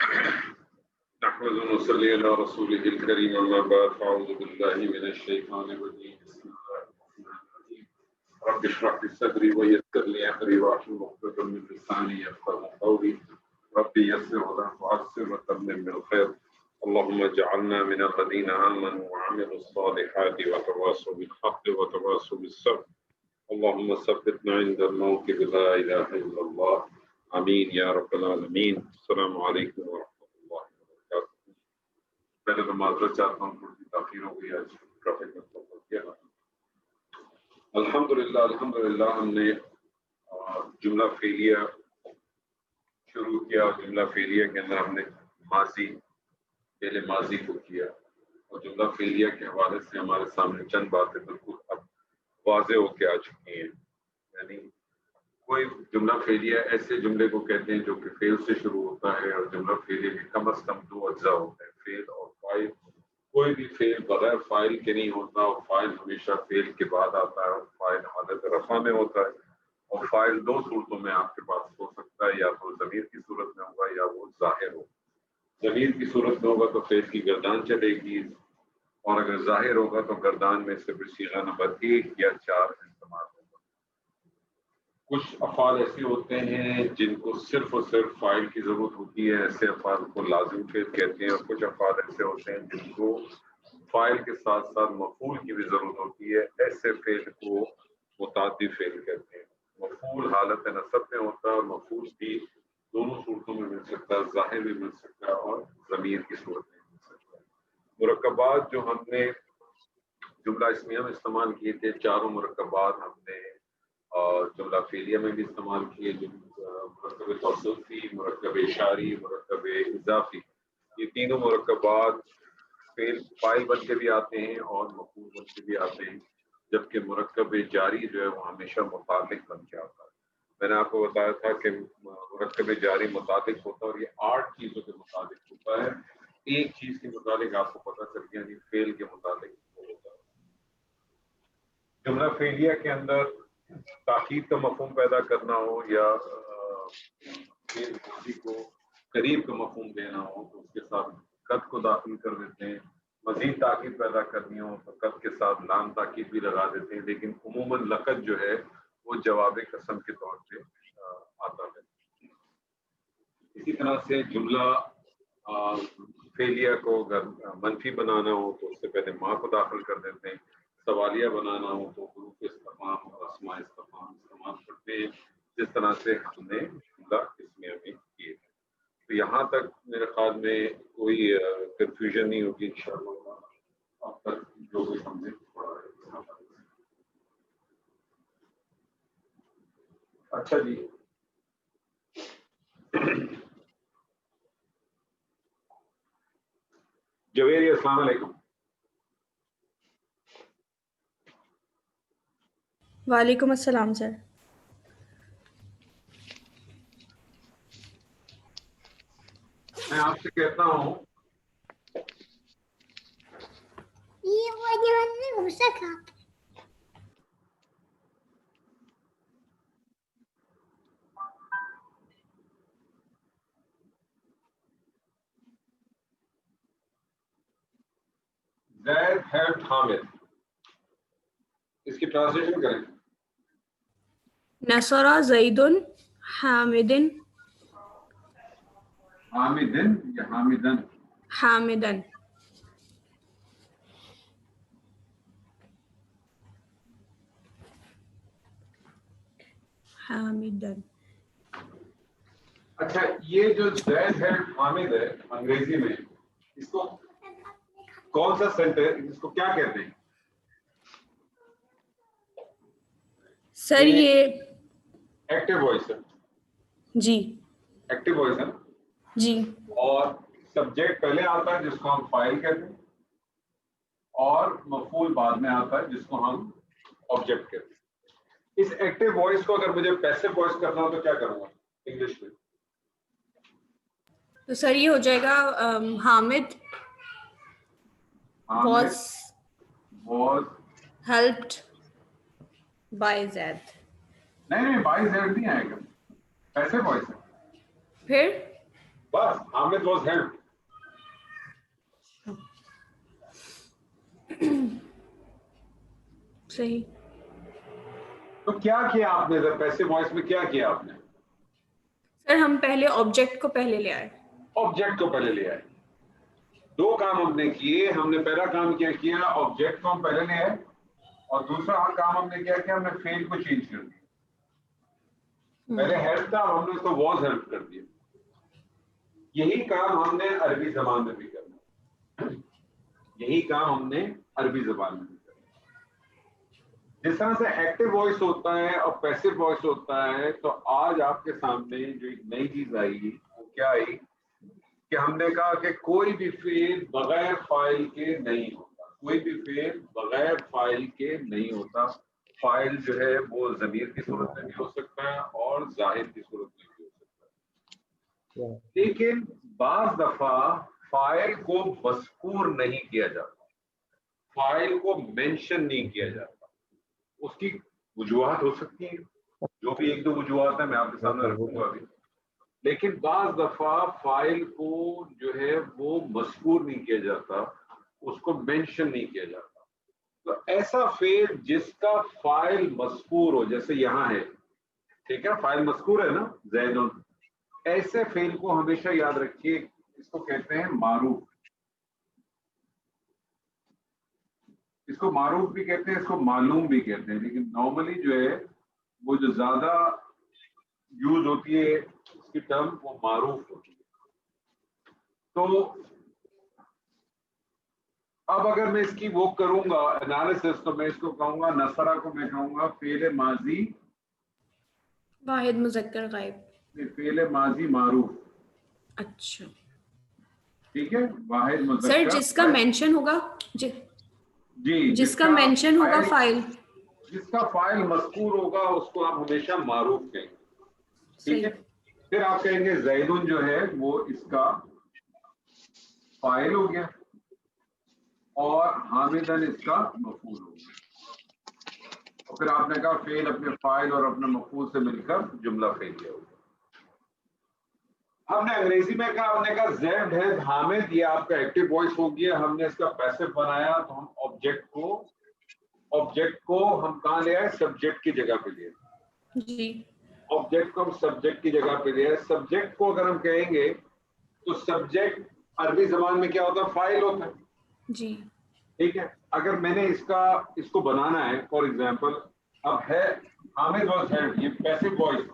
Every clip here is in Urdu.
نحمد ونصلي على رسوله الكريم أما بعد فأعوذ بالله من الشيطان الرجيم بسم الله الرحمن الرحيم رب اشرح لي صدري ويسر لي أمري واحلل عقدة من لساني يفقهوا قولي رب يسر ولا تعسر وتمم بالخير اللهم اجعلنا من الذين آمنوا وعملوا الصالحات وتواصوا بالحق وتواصوا بالصبر اللهم ثبتنا عند الموت بلا إله إلا الله آمین یا رب العالمین. السلام علیکم ورحمۃ اللہ وبرکاتہ. پہلے تو معذرت چاہتا ہوں، تھوڑی سی تاخیر ہو گئی، آج ٹریفک میں پھنس گیا. الحمدللہ ہم نے جملہ فعلیہ شروع کیا. جملہ فعلیہ کے اندر ہم نے پہلے ماضی کو کیا، اور جملہ فعلیہ کے حوالے سے ہمارے سامنے چند باتیں بالکل اب واضح ہو کے آ چکی ہیں. یعنی کوئی جملہ فعلیہ ایسے جملے کو کہتے ہیں جو کہ فعل سے شروع ہوتا ہے، اور جملہ فعلیہ کے کم از کم دو اجزاء ہوتے ہیں، فعل اور فاعل. کوئی بھی فعل بغیر فاعل کے نہیں ہوتا، اور فاعل ہمیشہ فعل کے بعد آتا ہے، اور فاعل حالت رفع میں ہوتا ہے. اور فاعل دو صورتوں میں آپ کے پاس ہو سکتا ہے، یا تو ضمیر کی صورت میں ہوگا یا وہ ظاہر ہو. ضمیر کی صورت میں ہوگا تو فعل کی گردان چلے گی، اور اگر ظاہر ہوگا تو گردان میں سے صیغہ نمبر 1 یا 4 استعمال ہوگا. کچھ افعال ایسے ہوتے ہیں جن کو صرف اور صرف فاعل کی ضرورت ہوتی ہے، ایسے افعال کو لازم فعل کہتے ہیں. اور کچھ افعال ایسے ہوتے ہیں جن کو فاعل کے ساتھ ساتھ مفعول کی بھی ضرورت ہوتی ہے، ایسے فعل کو متعدی فعل کہتے ہیں. مفعول حالت نصب میں ہوتا ہے، اور مفعول بھی دونوں صورتوں میں مل سکتا ہے، ظاہر بھی مل سکتا ہے اور ضمیر کی صورت میں مل سکتا ہے. مرکبات جو ہم نے جملہ اسمیہ میں استعمال کیے تھے، چاروں مرکبات ہم نے اور جملہ فعلیہ میں بھی استعمال کیے. مرکب توصیفی، مرکب اشاری، مرکب اضافی، یہ تینوں مرکبات فاعل بن کے بھی آتے ہیں اور مفعول بن کے بھی آتے ہیں، جبکہ مرکب جاری جو ہے وہ ہمیشہ متعلق بن کے آتا ہے. میں نے آپ کو بتایا تھا کہ مرکب جاری متعلق ہوتا ہے، اور یہ 8 چیزوں کے متعلق ہوتا ہے. ایک چیز کے متعلق آپ کو پتہ چل گیا، یعنی فعل کے متعلق وہ ہوتا ہے. جملہ فعلیہ کے اندر تاکید کا مفہوم پیدا کرنا ہو یا فعل ماضی کو قریب کا مفہوم دینا ہو تو اس کے ساتھ قد کو داخل کر دیتے ہیں. مزید تاکید پیدا کرنی ہو تو قد کے ساتھ لام تاکید بھی لگا دیتے ہیں، لیکن عموماً لقد جو ہے وہ جواب قسم کے طور پہ آتا ہے. اسی طرح سے جملہ فعلیہ کو اگر منفی بنانا ہو تو اس سے پہلے ما کو داخل کر دیتے ہیں. سوالیہ بنانا ہو تو حروف استفہام اور اسماء استفہام استعمال کرتے ہیں، جس طرح سے ہم نے جملہ اسمیہ میں کیے. تو یہاں تک میرے خیال میں کوئی کنفیوژن نہیں ہوگی انشاءاللہ. اب تک جو بھی ہم نے پڑھا ہے. اچھا جی، جویری السلام علیکم. وعلیکم السلام سر. میں آپ سے کہتا ہوں زید ہیلپ حامد، اس کی ٹرانسلیشن کریں. نصر زید حامدن. حامدن یا حامدن؟ حامدن. حامدن. اچھا، یہ جو زید ہے حامد ہے انگریزی میں، اس کو کون سا سینٹینس، اس کو کیا کہتے ہیں؟ سر یہ ایکٹیو وائس ہے. جی. ایکٹیو وائس ہے جی. اور سبجیکٹ پہلے آتا ہے جس کو ہم فاعل کہتے ہیں، اور مفعول بعد میں آتا ہے جس کو ہم آبجیکٹ کہتے ہیں. اس ایکٹیو وائس کو اگر مجھے پیسو وائس کرنا ہو تو کیا کروں گا انگلش میں؟ تو سر یہ ہو جائے گا Hamid was helped by Zaid. نہیں بائی زیڈ نہیں آئے گا، پیسو وائس ہے. پھر بس حامد واز ہیلپ. صحیح. تو کیا کیا آپ نے پیسو وائس میں, کیا کیا آپ نے؟ سر ہم پہلے آبجیکٹ کو پہلے لے آئے. آبجیکٹ کو پہلے لے آئے. دو کام ہم نے کیے. ہم نے پہلا کام کیا کیا آبجیکٹ کو ہم پہلے لے آئے, اور دوسرا کام ہم نے کیا کیا ہم نے فیل کو چینج کر دیا. پہلے ہیلپ تھا, ہم نے اس کو واز ہیلپ کر دیا. یہی کام ہم نے عربی زبان میں بھی کرنا. یہی کام ہم نے عربی زبان میں بھی کرنا. جس طرح سے ایکٹیو وائس ہوتا ہے اور پیسو وائس ہوتا ہے, تو آج آپ کے سامنے جو ایک نئی چیز آئی وہ کیا آئی کہ ہم نے کہا کہ کوئی بھی فعل بغیر فاعل کے نہیں ہوتا. کوئی بھی فعل بغیر فاعل کے نہیں ہوتا. فاعل جو ہے وہ ضمیر کی صورت میں بھی ہو سکتا ہے اور ظاہر کی صورت میں بھی ہو سکتا ہے. لیکن بعض دفعہ فاعل کو مذکور نہیں کیا جاتا, فاعل کو مینشن نہیں کیا جاتا. اس کی وجوہات ہو سکتی ہیں, جو بھی ایک دو وجوہات ہیں میں آپ کے سامنے رکھوں گا ابھی. لیکن بعض دفعہ فاعل کو جو ہے وہ مذکور نہیں کیا جاتا, اس کو مینشن نہیں کیا جاتا. تو ایسا فعل جس کا فاعل مذکور ہو, جیسے یہاں ہے, ٹھیک ہے, فاعل مذکور ہے نا زید, ایسے فعل کو ہمیشہ یاد رکھیے, اس کو کہتے ہیں معروف. اس کو معروف بھی کہتے ہیں, اس کو معلوم بھی کہتے ہیں, لیکن نارملی جو ہے وہ جو زیادہ یوز ہوتی ہے اس کی ٹرم وہ معروف ہوتی ہے. تو اب اگر میں اس کی وہ کروں گا انالیسس, تو میں اس کو کہوں گا نصرہ کو میں کہوں گا فعل ماضی واحد مذکر غائب. فعل ماضی معروف. اچھا ٹھیک ہے, واحد مذکر. سر جس کا مینشن ہوگا, جی جس کا مینشن ہوگا فائل, جس کا فاعل مذکور ہوگا اس کو آپ ہمیشہ معروف کہیں گے. ٹھیک ہے, پھر آپ کہیں گے زیدن جو ہے وہ اس کا فاعل ہو گیا اور حامدن اس کا مفعول ہو گیا. اور پھر آپ نے کہا فعل اپنے فاعل اور اپنے مفعول سے مل کر جملہ فعلیہ ہو گیا. ہم نے انگریزی میں کہا, ہم نے کہا زید ہے حامد, یہ آپ کا ایکٹیو وائس ہو گیا. ہم نے اس کا پیسو بنایا, تو ہم آبجیکٹ کو ہم کہاں لے آئے, سبجیکٹ کی جگہ پہ لے آئے. جی, آبجیکٹ کو ہم سبجیکٹ کی جگہ پہ لے آئے. سبجیکٹ کو اگر ہم کہیں گے تو سبجیکٹ عربی زبان میں کیا ہوتا ہے, فاعل ہوتا ہے. جی, ٹھیک ہے, اگر میں نے اس کو بنانا ہے, فار ایگزامپل اب ہے حامد واز ہیلپ, یہ پیسو وائس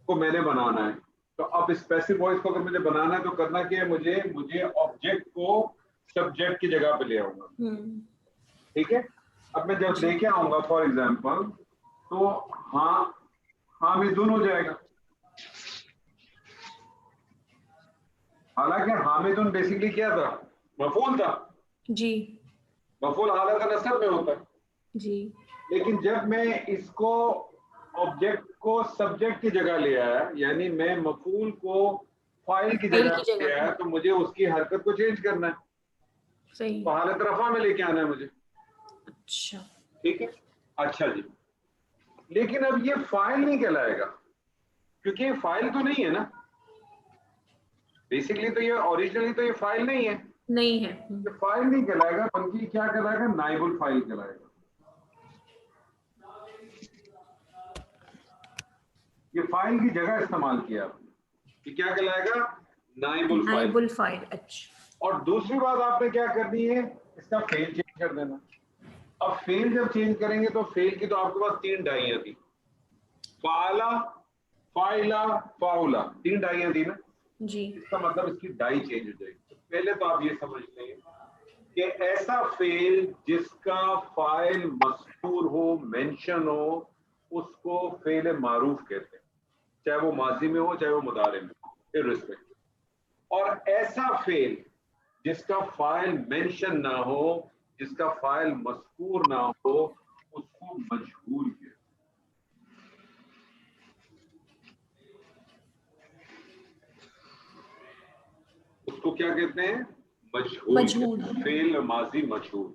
کو میں نے بنانا ہے. تو اب اس پیسو وائس کو اگر مجھے بنانا ہے تو کرنا کیا ہے, مجھے آبجیکٹ کو سبجیکٹ کی جگہ پہ لے آؤں گا. ٹھیک ہے, اب میں جب لے کے آؤں گا فار ایگزامپل, تو ہاں حامدون ہو جائے گا. حالانکہ حامدون بیسیکلی کیا تھا, مفعول تھا. جی, مفعول حالت نصب میں ہوتا ہے. جی, لیکن جب میں اس کو آبجیکٹ کو سبجیکٹ کی جگہ لے آیا, یعنی میں مفعول کو فاعل کی جگہ لے آیا, تو مجھے اس کی حرکت کو چینج کرنا ہے. صحیح, تو حالت رفع میں لے کے آنا ہے مجھے. اچھا, ٹھیک ہے, اچھا جی. لیکن اب یہ فاعل نہیں کہلائے گا, کیونکہ یہ فاعل تو نہیں ہے نا. بیسکلی تو یہ اوریجنلی تو یہ فاعل نہیں ہے. نہیں ہے. یہ فاعل نہیں کہلائے گا, بلکہ کیا کہلائے گا, نائب الفاعل کہلائے گا. یہ فاعل کی جگہ استعمال کیا آپ نے, یہ کیا کہلائے گا, نائب الفاعل. نائب الفاعل, اچھا. اور دوسری بات آپ نے کیا کرنی ہے, اس کا فعل چینج کر دینا. اب فعل جب چینج کریں گے تو فعل کی تو آپ کے پاس 3 ڈائیاں تھی, فعلا, فاعلا, فاعلا, 3 ڈائیاں تھی نا. جی, اس کا مطلب اس کی ڈائی چینج ہو جائے گی. پہلے تو آپ یہ سمجھ لیں کہ ایسا فعل جس کا فاعل مذکور ہو, مینشن ہو, اس کو فعل معروف کہتے ہیں, چاہے وہ ماضی میں ہو چاہے وہ مضارع میں ہو, irrespective. اور ایسا فعل جس کا فاعل مینشن نہ ہو, جس کا فاعل مذکور نہ ہو, اس کو مجہول کہتے ہیں. اس کو کیا کہتے ہیں, مجہول. فعل ماضی مجہول.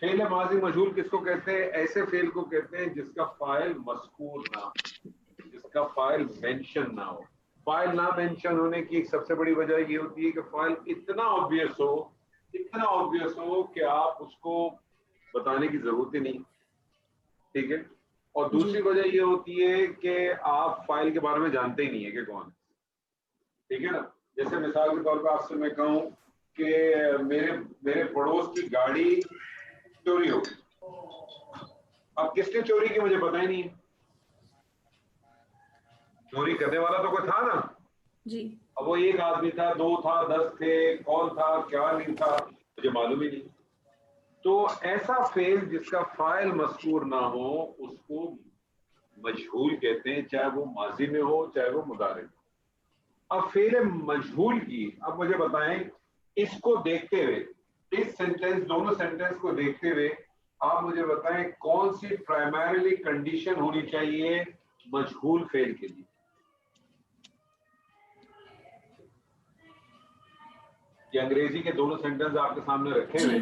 فعل ماضی مجہول کس کو کہتے ہیں, ایسے فعل کو کہتے ہیں جس کا فاعل مذکور نہ ہو, جس کا فاعل مینشن نہ ہو. فائل نہ مینشن ہونے کی ایک سب سے بڑی وجہ یہ ہوتی ہے کہ فائل اتنا آبویس ہو کہ آپ اس کو بتانے کی ضرورت ہی نہیں. ٹھیک ہے. اور دوسری وجہ یہ ہوتی ہے کہ آپ فائل کے بارے میں جانتے ہی نہیں ہے کہ کون ہے. ٹھیک ہے نا. جیسے مثال کے طور پہ آپ سے میں کہوں کہ میرے پڑوس کی گاڑی چوری ہو گئی. اب کس نے چوری کی مجھے پتا ہی نہیں ہے. چوری کرنے والا تو کوئی تھا نا. جی. اب وہ ایک آدمی تھا, 2 تھا, 10 تھے, کون تھا کیا نہیں تھا مجھے معلوم ہی نہیں. تو ایسا فعل جس کا فاعل مذکور نہ ہو اس کو مجہول کہتے ہیں, چاہے وہ ماضی میں ہو چاہے وہ مضارع میں. اب فعل مجہول کی اب مجھے بتائیں اس کو دیکھتے ہوئے, اس سینٹینس دونوں سینٹینس کو دیکھتے ہوئے آپ مجھے بتائیں کون سی پرائمریلی کنڈیشن ہونی چاہیے مجہول فعل کے لیے. یہ انگریزی کے دونوں سینٹینس آپ کے سامنے رکھے ہوئے,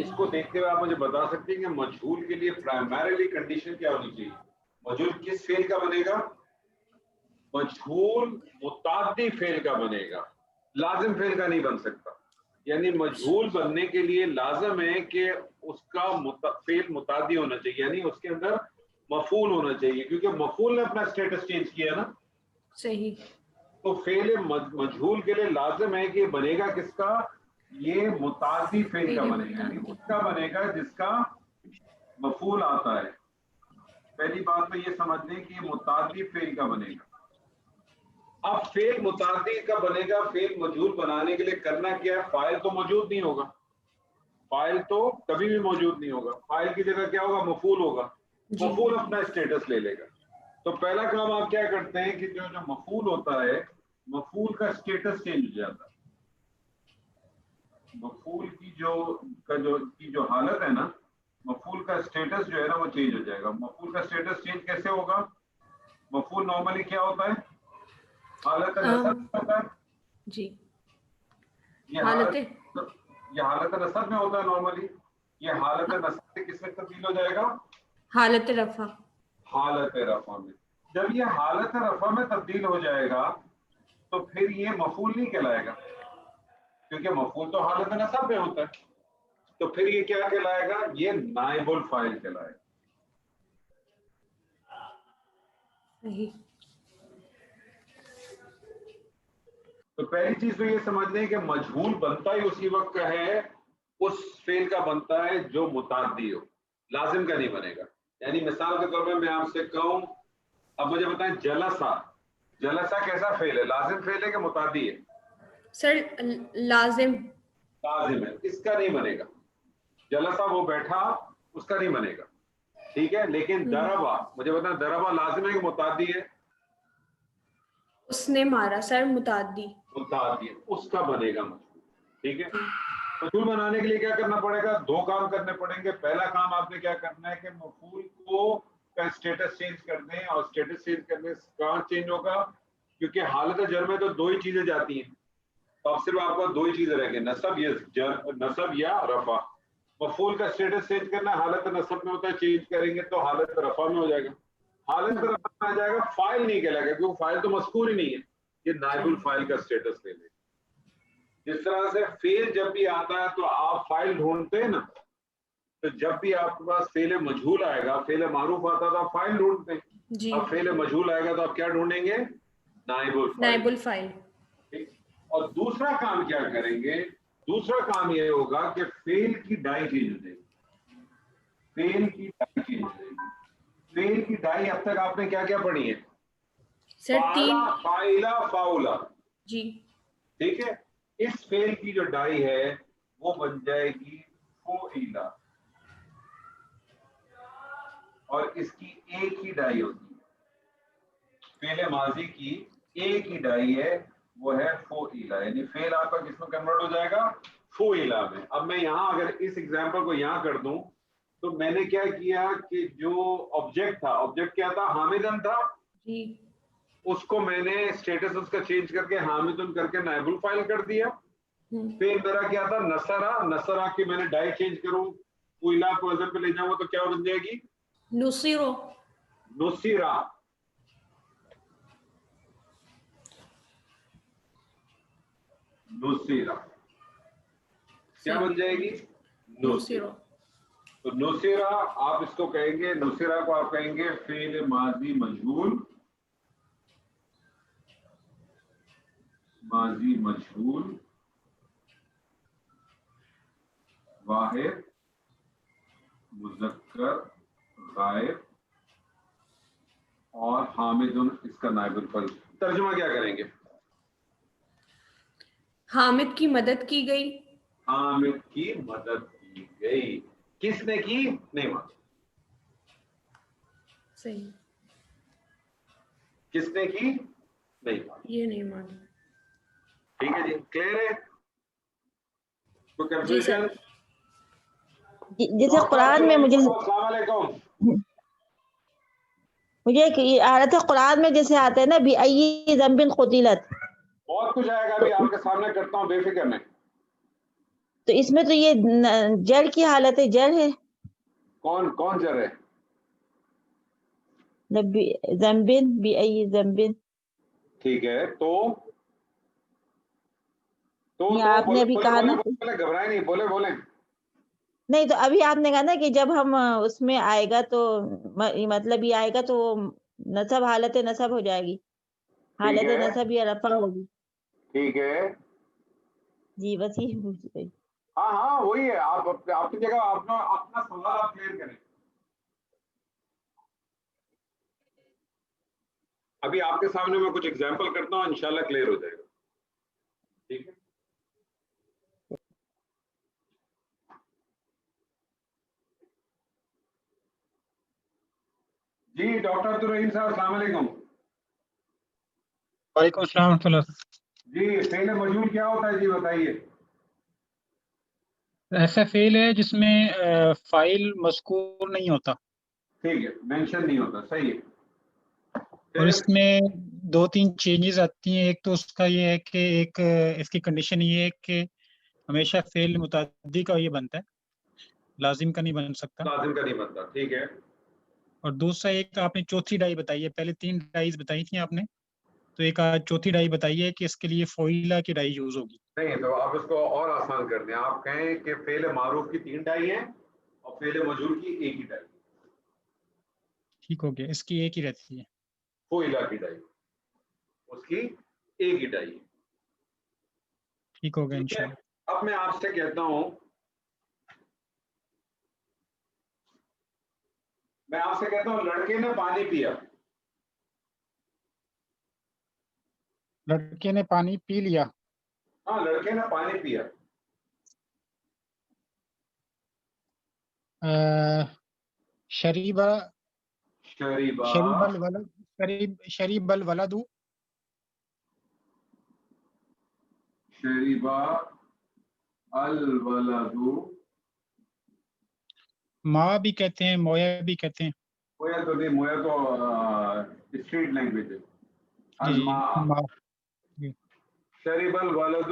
اس کو دیکھتے ہوئے آپ مجھے بتا سکتے ہیں کہ مجہول کے لیے پرائمریلی کنڈیشن کیا ہونی چاہیے. مجہول کس فعل کا بنے گا؟ مجہول متعدی فعل کا بنے گا, لازم فعل کا نہیں بن سکتا. یعنی مجہول بننے کے لیے لازم ہے کہ اس کا فعل متعدی ہونا چاہیے, یعنی اس کے اندر مفعول ہونا چاہیے, کیونکہ مفعول نے اپنا اسٹیٹس چینج کیا نا. صحیح. تو فعل مجہول کے لیے لازم ہے کہ بنے گا کس کا؟ یہ متعدی فعل کا بنے گا, یعنی اس کا بنے گا جس کا مفعول آتا ہے. پہلی بات تو یہ سمجھ لیں کہ یہ متعدی فعل کا بنے گا. اب فعل متعدی کا بنے گا, فعل مجہول بنانے کے لیے کرنا کیا ہے؟ فاعل تو موجود نہیں ہوگا, فاعل تو کبھی بھی موجود نہیں ہوگا. فاعل کی جگہ کیا ہوگا؟ مفعول ہوگا. مفعول اپنا اسٹیٹس لے لے گا. تو پہلا کام آپ کیا کرتے ہیں کہ جو مفعول ہوتا ہے مفعول کا اسٹیٹس چینج ہو جاتا ہے. مفعول کی جو حالت ہے نا, مفعول کا اسٹیٹس جو ہے نا وہ چینج ہو جائے گا. مفعول کا اسٹیٹس چینج کیسے ہوگا؟ مفعول نارملی کیا ہوتا ہے؟ حالت نصب ہوتا ہے. جی. یہ حالت نصب میں ہوتا ہے نارملی. یہ حالت نصب سے کس میں تبدیل ہو جائے گا؟ حالت رفع. حالت رفع میں. جب یہ حالت رفع میں تبدیل ہو جائے گا تو پھر یہ مفعول نہیں کہلائے گا, کیونکہ مفعول تو حالت نصب میں ہوتا ہے. تو پھر یہ کیا کہلائے گا؟ یہ نائب الفاعل کہلائے گا. تو پہلی چیز تو یہ سمجھ لیں کہ مجہول بنتا ہی اسی وقت کا ہے اس فعل کا بنتا ہے جو متعدی ہو, لازم کا نہیں بنے گا. یعنی مثال کے طور پہ میں آپ سے کہوں, اب مجھے بتائیں جلسہ, جلسہ کیسا فعل ہے؟ لازم فعل ہے کہ متعدی ہے؟ سر لازم. لازم ہے, اس کا نہیں بنے گا. جلسہ وہ بیٹھا, اس کا نہیں بنے گا. ٹھیک ہے. لیکن ضربہ, مجھے بتائیں ضربہ لازم ہے کہ متعدی ہے؟ اس نے مارا. سر متعدی. متعدی, اس کا بنے گا مجہول. ٹھیک ہے. مجہول بنانے کے لیے کیا کرنا پڑے گا؟ 2 کام کرنے پڑیں گے. پہلا کام آپ نے کیا کرنا ہے کہ مفعول کو کا اسٹیٹس چینج کر دیں, اور اسٹیٹس چینج کرنے سے کہاں چینج ہوگا؟ کیونکہ حالت جر میں تو 2 ہی چیزیں جاتی ہیں, تو اب صرف آپ کو 2 ہی چیزیں رہیں گے, نصب یا رفع. مفعول کا اسٹیٹس چینج کرنا حالت نصب میں ہوتا ہے, چینج کریں گے تو حالت رفع میں ہو جائے گا. حالت رفع میں آ جائے گا, فاعل نہیں کہلائے گا کیونکہ فاعل تو مذکور ہی نہیں ہے. یہ نائب الفاعل کا اسٹیٹس لے لے. جس طرح سے فعل جب بھی آتا ہے تو آپ فاعل ڈھونڈتے ہیں نا, تو جب بھی آپ کے پاس فعل مجہول آئے گا, فعل معروف آتا ہے تو آپ فاعل ڈھونڈتے ہیں. اب فعل مجہول آئے گا تو آپ کیا ڈھونڈیں گے؟ نائب الفاعل. نائب الفاعل. اور دوسرا کام کیا کریں گے؟ دوسرا کام یہ ہوگا کہ فعل کی ڈائی چینج ہو جائے گی. فعل کی ڈائی چینج ہو جائے گی. فعل کی ڈائی اب تک آپ نے کیا کیا پڑھی ہے؟ فاعلہ فاؤلہ. جی. ٹھیک ہے. اس فعل کی جو ڈائی ہے وہ بن جائے گی فعیلہ, اور اس کی ایک ہی ڈائی ہوتی ہے. فعل ماضی کی ایک ہی ڈائی ہے, وہ ہے فعیلہ. یعنی فعل آپ کا کس میں کنورٹ ہو جائے گا؟ فعیلہ میں. اب میں یہاں اگر اس ایگزامپل کو یہاں کر دوں تو میں نے کیا کیا کہ جو آبجیکٹ تھا, آبجیکٹ کیا تھا؟ حامدن تھا. جی. اس کو میں نے اسٹیٹس اس کا چینج کر کے حامدن کر کے نائب الفاعل کر دیا. پھر میرا کیا تھا؟ نصرہ. نصرہ کی میں نے ڈائی چینج کروں, فعیلہ کو وزن پہ لے جاؤں تو کیا بن جائے گی؟ نصیرو. نصیرہ. نصیرہ کیا بن جائے گی؟ نصیرہ. تو نصیرہ آپ اس کو کہیں گے، نصیرہ کو آپ کہیں گے فعل ماضی مجہول، ماضی مجہول واحد مذکر غائب اور حامد اس کا نائب الفاعل. ترجمہ کیا کریں گے؟ حامد کی مدد کی گئی. حامد کی مدد کی گئی. کس نے کی؟ نہیں معلوم. صحیح. کس نے کی؟ نہیں معلوم. یہ نہیں معلوم. ٹھیک ہے جی، کلیئر ہے؟ کوئی جی سر. کنفیوژن؟ جیسے قرآن میں السلام علیکم. مجھے آیت قرآن میں جیسے آتے ہیں نا بِأَيِّ ذنب قُتِلَتْ، بہت کچھ آئے گا، ابھی آپ کے سامنے کرتا ہوں، بے فکر میں. تو اس میں تو یہ جڑ کی حالت ہے، جڑ ہے. کون جر ہے؟ ذنب بِأَيِّ ذنب. ٹھیک ہے، تو آپ نے ابھی کہا نا، گھبرائے نہیں، بولے. نہیں تو ابھی آپ نے کہا نا کہ جب ہم اس میں آئے گا تو مطلب یہ آئے گا تو نصب حالت نصب ہو جائے گی، حالت نصب یا رفع ہوگی. ٹھیک ہے، جی بس یہ پوچھ گئی. ہاں وہی ہے. آپ کی جگہ اپنا سوال آپ کلیئر کریں. ابھی آپ کے سامنے میں کچھ ایگزامپل کرتا ہوں، انشاءاللہ کلیئر ہو جائے گا. ٹھیک ہے، جی ڈاکٹر عبدالرحیم صاحب السلام علیکم. وعلیکم السلام ورحمۃ اللہ. جی فعل مجہول کیا ہوتا ہے؟ جی بتائیے. ایسا فعل ہے جس میں فاعل مذکور نہیں ہوتا، ٹھیک ہے، مینشن نہیں ہوتا، صحیح ہے. اور اس میں 2-3 چینجز آتی ہیں. ایک تو اس کا یہ ہے کہ ایک اس کی کنڈیشن یہ ہے کہ ہمیشہ فعل متعدی کا یہ بنتا ہے، لازم کا نہیں بن سکتا. لازم کا نہیں بنتا، ٹھیک ہے. اور دوسرا ایک آپ نے چوتھی ڈائی بتائی ہے، پہلے 3 ڈائیز بتائی تھیں آپ نے، تو ایک چوتھی ڈائی بتائیے کہ اس کے لیے فعیلہ کی ڈائی یوز ہوگی. نہیں تو آپ اس کو اور آسان کر دیں، آپ کہیں کہ فعل معروف کی 3 ڈائی ہیں اور فعل مجہول کی ایک ہی ڈائی. ٹھیک ہو گیا، اس کی ایک ہی رہتی ہے. فعیلہ کی ڈائی اس کی ایک ہی ڈائی. ٹھیک ہو گیا ٹھیک ہے، انشاءاللہ. اب میں آپ سے کہتا ہوں، لڑکے نے پانی پیا. لڑکے نے پانی پی لیا. ہاں، لڑکے نے پانی پیا. شریبہ شریبا شریب الولد شریب الولد. شریبا الولد. ماں بھی کہتے ہیں، مویا بھی کہتے ہیں. مویا تو نہیں، مویا تو اسٹریٹ لینگویج ہے. جی الماء. ماں. جی شریب الولد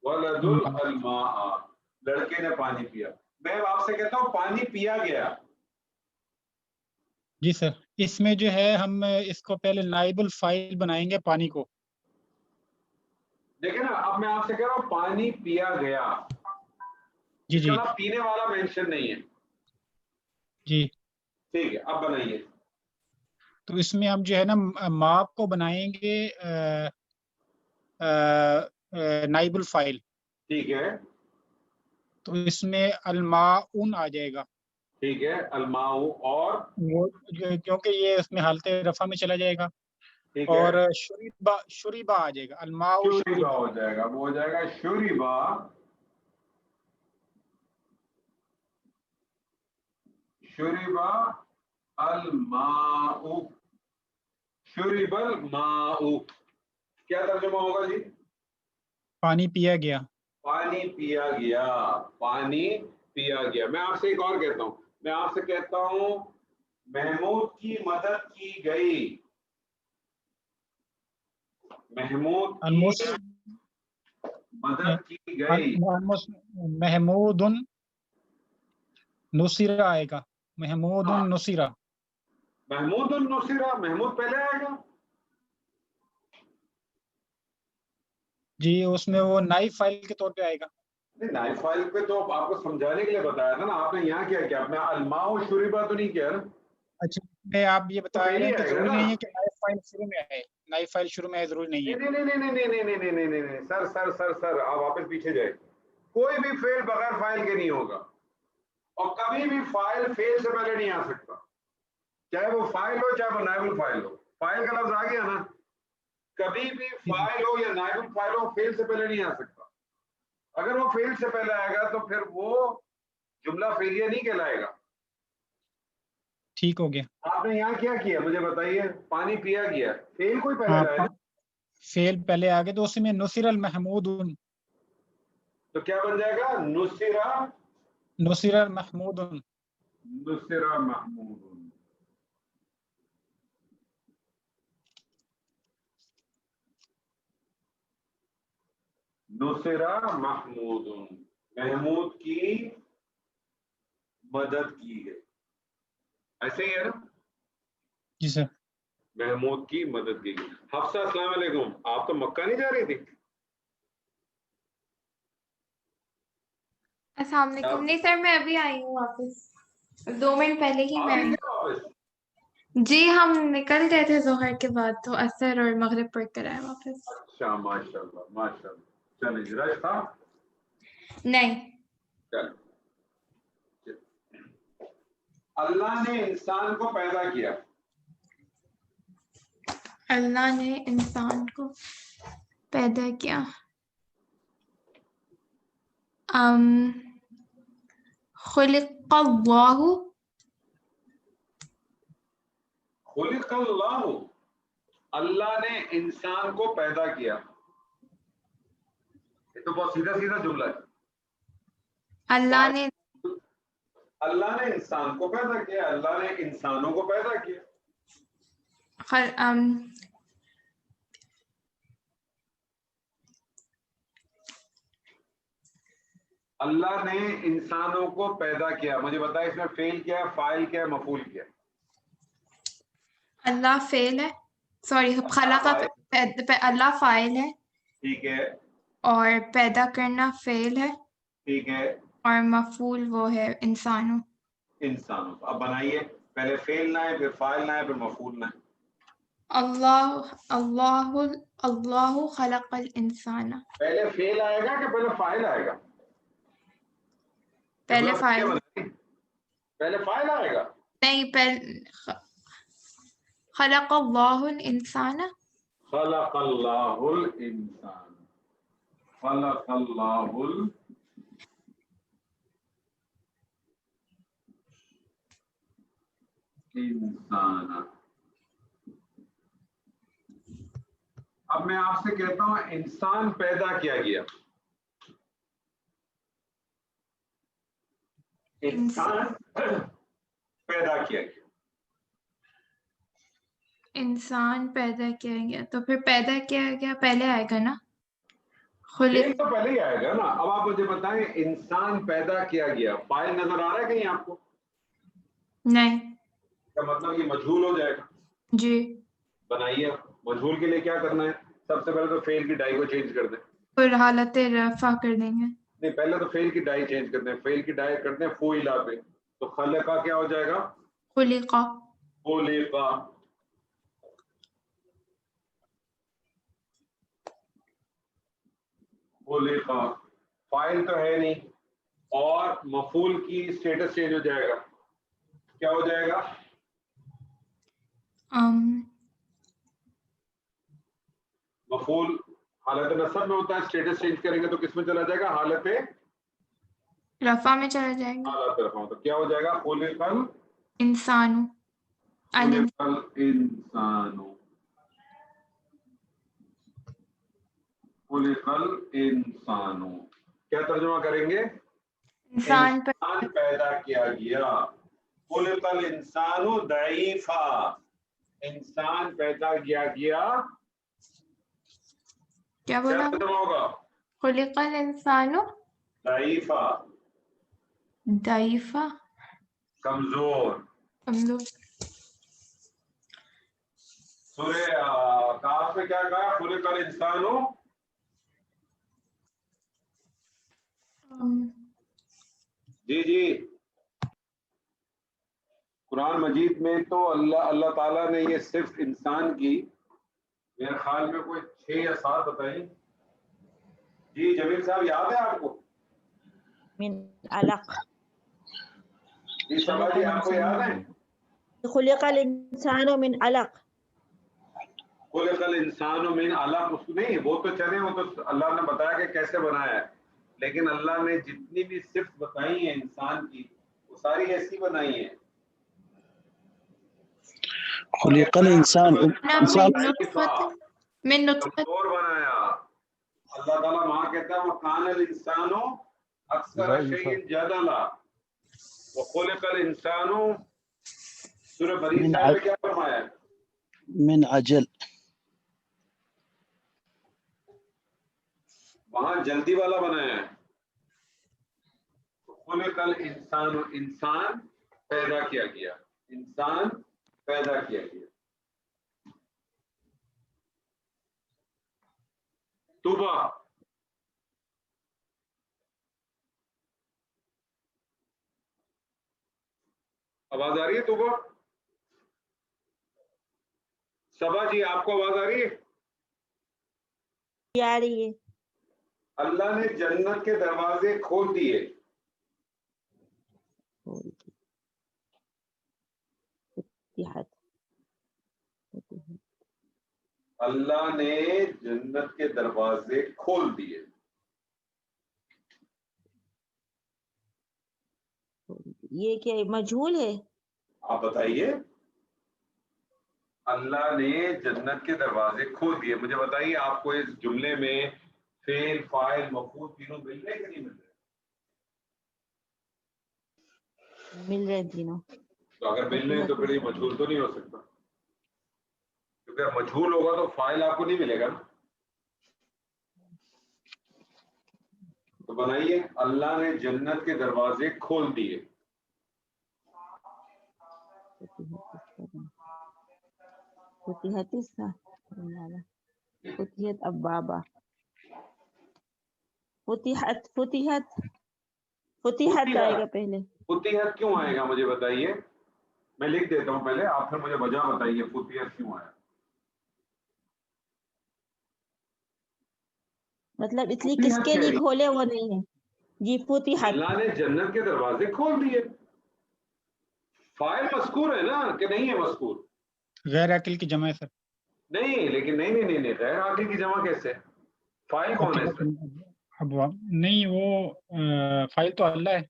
ولد ماں. الماء، لڑکے نے پانی پیا. میں آپ سے کہتا ہوں پانی پیا گیا. جی سر، اس میں جو ہے ہم اس کو پہلے نائب الفاعل بنائیں گے پانی کو. دیکھیں نا، اب میں آپ سے کہہ رہا ہوں پانی پیا گیا. جی اس جی کا نام پینے والا مینشن نہیں ہے. جی. ٹھیک ہے، اب بنائیے. تو اس میں ہم جو ہے نا ماں کو بنائیں گے نائب الفاعل. ٹھیک ہے. تو اس میں الماء آ جائے گا. ٹھیک ہے، الماء اور کیونکہ یہ اس میں حالت رفع میں چلا جائے گا. ٹھیک ہے، اور شریبہ آ جائے گا. الماء شریبا ہو جائے گا، وہ ہو جائے گا شریبا. شریبا الماء. شریب الماء کیا ترجمہ ہوگا جی؟ پانی پیا گیا. پانی پیا گیا. پانی پیا گیا. میں آپ سے ایک اور کہتا ہوں، میں آپ سے کہتا ہوں محمود کی مدد کی گئی. محمود کی مدد کی گئی. محمود نصیرہ آئے گا. محمود نصیرہ. محمود النصیرہ، محمود پہلے آئے گا. جی اس میں وہ نائب فائل کے طور پہ آئے گا. نہیں نائب فائل پہ تو آپ کو سمجھانے کے لیے بتایا تھا نا, آپ نے یہاں کیا کیا, اپنا الماء و شریبہ تو نہیں کیا نا. اچھا میں آپ یہ بتا فیل رہے ہی ہیں کہ آئے گا ضروری نا. نہیں ہے کہ نائب فائل شروع میں آئے, نائب فائل شروع میں آئے ضروری نہیں ہے. نہیں سر آپ واپس پیچھے جائیں. کوئی بھی فیل بغیر فائل کے نہیں ہوگا, اور کبھی بھی فائل فیل سے پہلے نہیں آ سکتا, چاہے وہ فائل ہو چاہے وہ نائب الفائل ہو. فائل کا لفظ آ گیا نا, کبھی بھی فائل ہو یا نائب الفائل ہو فیل سے پہلے نہیں آ سکتا. اگر وہ فیل سے پہلے آئے گا تو پھر وہ جملہ فعلیہ نہیں کہلائے گا. ٹھیک ہو گیا. آپ نے یہاں کیا کیا مجھے بتائیے, پانی پیا گیا, فیل کوئی پہلے لائے نا, فیل پہلے آگے تو اس میں نصر المحمود, تو کیا بن جائے گا, نصر المحمود. نصر محمود. نصر محمود, محمود کی مدد کی گئی. ایسے ہی ہے نا, جی سر. محمود کی مدد کی گئی. حفصہ السلام علیکم, آپ تو مکہ نہیں جا رہی تھی. السلام علیکم. نہیں سر میں ابھی آئی ہوں واپس, 2 منٹ پہلے ہی میں آئی. جی ہم نکل گئے تھے ظہر کے بعد, تو عصر اور مغرب پڑھ کر آئے واپس. اچھا ماشاء اللہ. چلیں جی, رش تھا نہیں. چل, اللہ نے انسان کو پیدا کیا. اللہ نے انسان کو پیدا کیا. خلق اللہ, خلق اللہ, اللہ نے انسان کو پیدا کیا. یہ تو بہت سیدھا سیدھا جملہ ہے. اللہ نے اللہ نے انسان کو پیدا کیا, اللہ نے انسانوں کو پیدا کیا. اللہ نے انسانوں کو پیدا کیا. مجھے بتائیں اس میں فعل کیا ہے, فاعل کیا ہے, مفعول کیا ہے. اللہ فعل ہے, سوری خلق, اللہ فاعل ہے, ٹھیک ہے, اور پیدا کرنا فعل ہے, ٹھیک ہے, اور مفعول وہ ہے انسانوں. انسانوں. اب بنائیے, پہلے فعل نہ ہے, پھر فاعل نہ ہے, پھر مفعول نہ ہے. اللہ خلق الانسان. پہلے فعل آئے گا کہ پہلے فاعل آئے گا؟ پہلے فاعل. پہلے فاعل آئے گا. نہیں, خلق اللہ الانسان. خلق اللہ الانسان, خلق اللہ الانسان. اب میں آپ سے کہتا ہوں انسان پیدا کیا گیا. انسان پیدا کیا گیا. انسان پیدا کیا گیا, تو پھر پیدا کیا گیا پہلے آئے گا نا. فعل تو پہلے ہی آئے گا نا. اب آپ مجھے بتائیں انسان پیدا کیا گیا, فاعل نظر آ رہا ہے کہیں آپ کو؟ نہیں. کا مطلب یہ مجہول ہو جائے گا. جی. بنائیے, مجہول کے لیے کیا کرنا ہے, سب سے پہلے تو فعل کی ڈائی کو چینج کر دیں. پھر حالت رفع کر دیں گے. نہیں, پہلے تو فعل کی ڈائی چینج کرتے ہیں. فعل کی ڈائی کرتے ہیں فعلا پہ, تو خلقہ کیا ہو جائے گا, خلقہ. خلقہ. خلقہ فاعل تو ہے نہیں, اور مفعول کی اسٹیٹس چینج ہو جائے گا. کیا ہو جائے گا, مفعول حالت نصب میں ہوتا ہے, اسٹیٹس چینج کریں گے تو کس میں چلا جائے گا, حالت رفع میں چلا جائے گا. حالت رفع. تو کیا ہو جائے گا, خلق انسان. الانسان, خلق الانسان. کیا ترجمہ کریں گے, انسان پیدا کیا گیا. خلق الانسان ضعیفا, انسان پیدا کیا گیا. کیا بولا, ترجمہ ہوگا خلق الانسان ضعیفا, ضعیفا, کمزور. سورہ کاف میں کیا کہا, خلق الانسان جی جی قرآن مجید میں تو اللہ تعالیٰ نے یہ صرف انسان کی میرے خیال میں کوئی 6 یا 7 بتائی. جی جمیل صاحب یاد ہے آپ کو؟ من علق. جی سبا جی آپ کو یاد ہے؟ خلق الانسان من علق. خلق الانسان من علق نہیں، وہ تو چلے، وہ تو اللہ نے بتایا کہ کیسے بنایا ہے، لیکن اللہ نے جتنی بھی صفت بتائی ہیں انسان کی وہ ساری ایسی بنائی ہیں. خلق الانسان من نطفة کمزور بنایا. اللہ تعالیٰ وہاں کہتا ہے وَكَانَ الْإِنسَانُ أَكْثَرَ شَيْءٍ جَدَلًا وَخُلِقَ الْإِنسَانُ. سورہ بنی اسرائیل میں کیا فرمایا ہے؟ من عجل. وہاں جلدی والا بنایا ہے. خلق الانسان، انسان پیدا کیا گیا، انسان پیدا کیا گیا. توبہ آواز آ رہی ہے؟ توبہ سبا جی آپ کو آواز آ رہی ہے؟ آ رہی ہے. اللہ نے جنت کے دروازے کھول دیے. اللہ نے جنت کے دروازے کھول دیے. یہ کیا مجہول ہے؟ آپ بتائیے. اللہ نے جنت کے دروازے کھول دیے. مجھے بتائیے آپ کو اس جملے میں فعل، فاعل، مفعول تینوں مل رہے کہ نہیں مل رہے؟ مل رہے تینوں. تو اگر مل رہے ہیں تو پھر یہ مجہول تو نہیں ہو سکتا، کیونکہ مجہول ہوگا تو فاعل آپ کو نہیں ملے گا نا. تو بنائیے اللہ نے جنت کے دروازے کھول دیے. فتحت ابوابا. فتحت آئے گا پہلے. فتحت کیوں آئے گا مجھے بتائیے، میں لکھ دیتا ہوں پہلے، آپ پھر مجھے وجہ بتائیے فتحت کیوں آیا. مطلب اس لیے کس کے لیے کھولے وہ نہیں ہے. جی فتحت. اللہ نے جنت کے دروازے کھول دیے. فاعل مذکور ہے نا کہ نہیں ہے مذکور؟ غیر عاقل کی جمع ہے سر. نہیں لیکن نہیں غیر عاقل کی جمع کیسے؟ فاعل کون ہے اس میں؟ ابواب نہیں، وہ فائل تو اللہ ہے.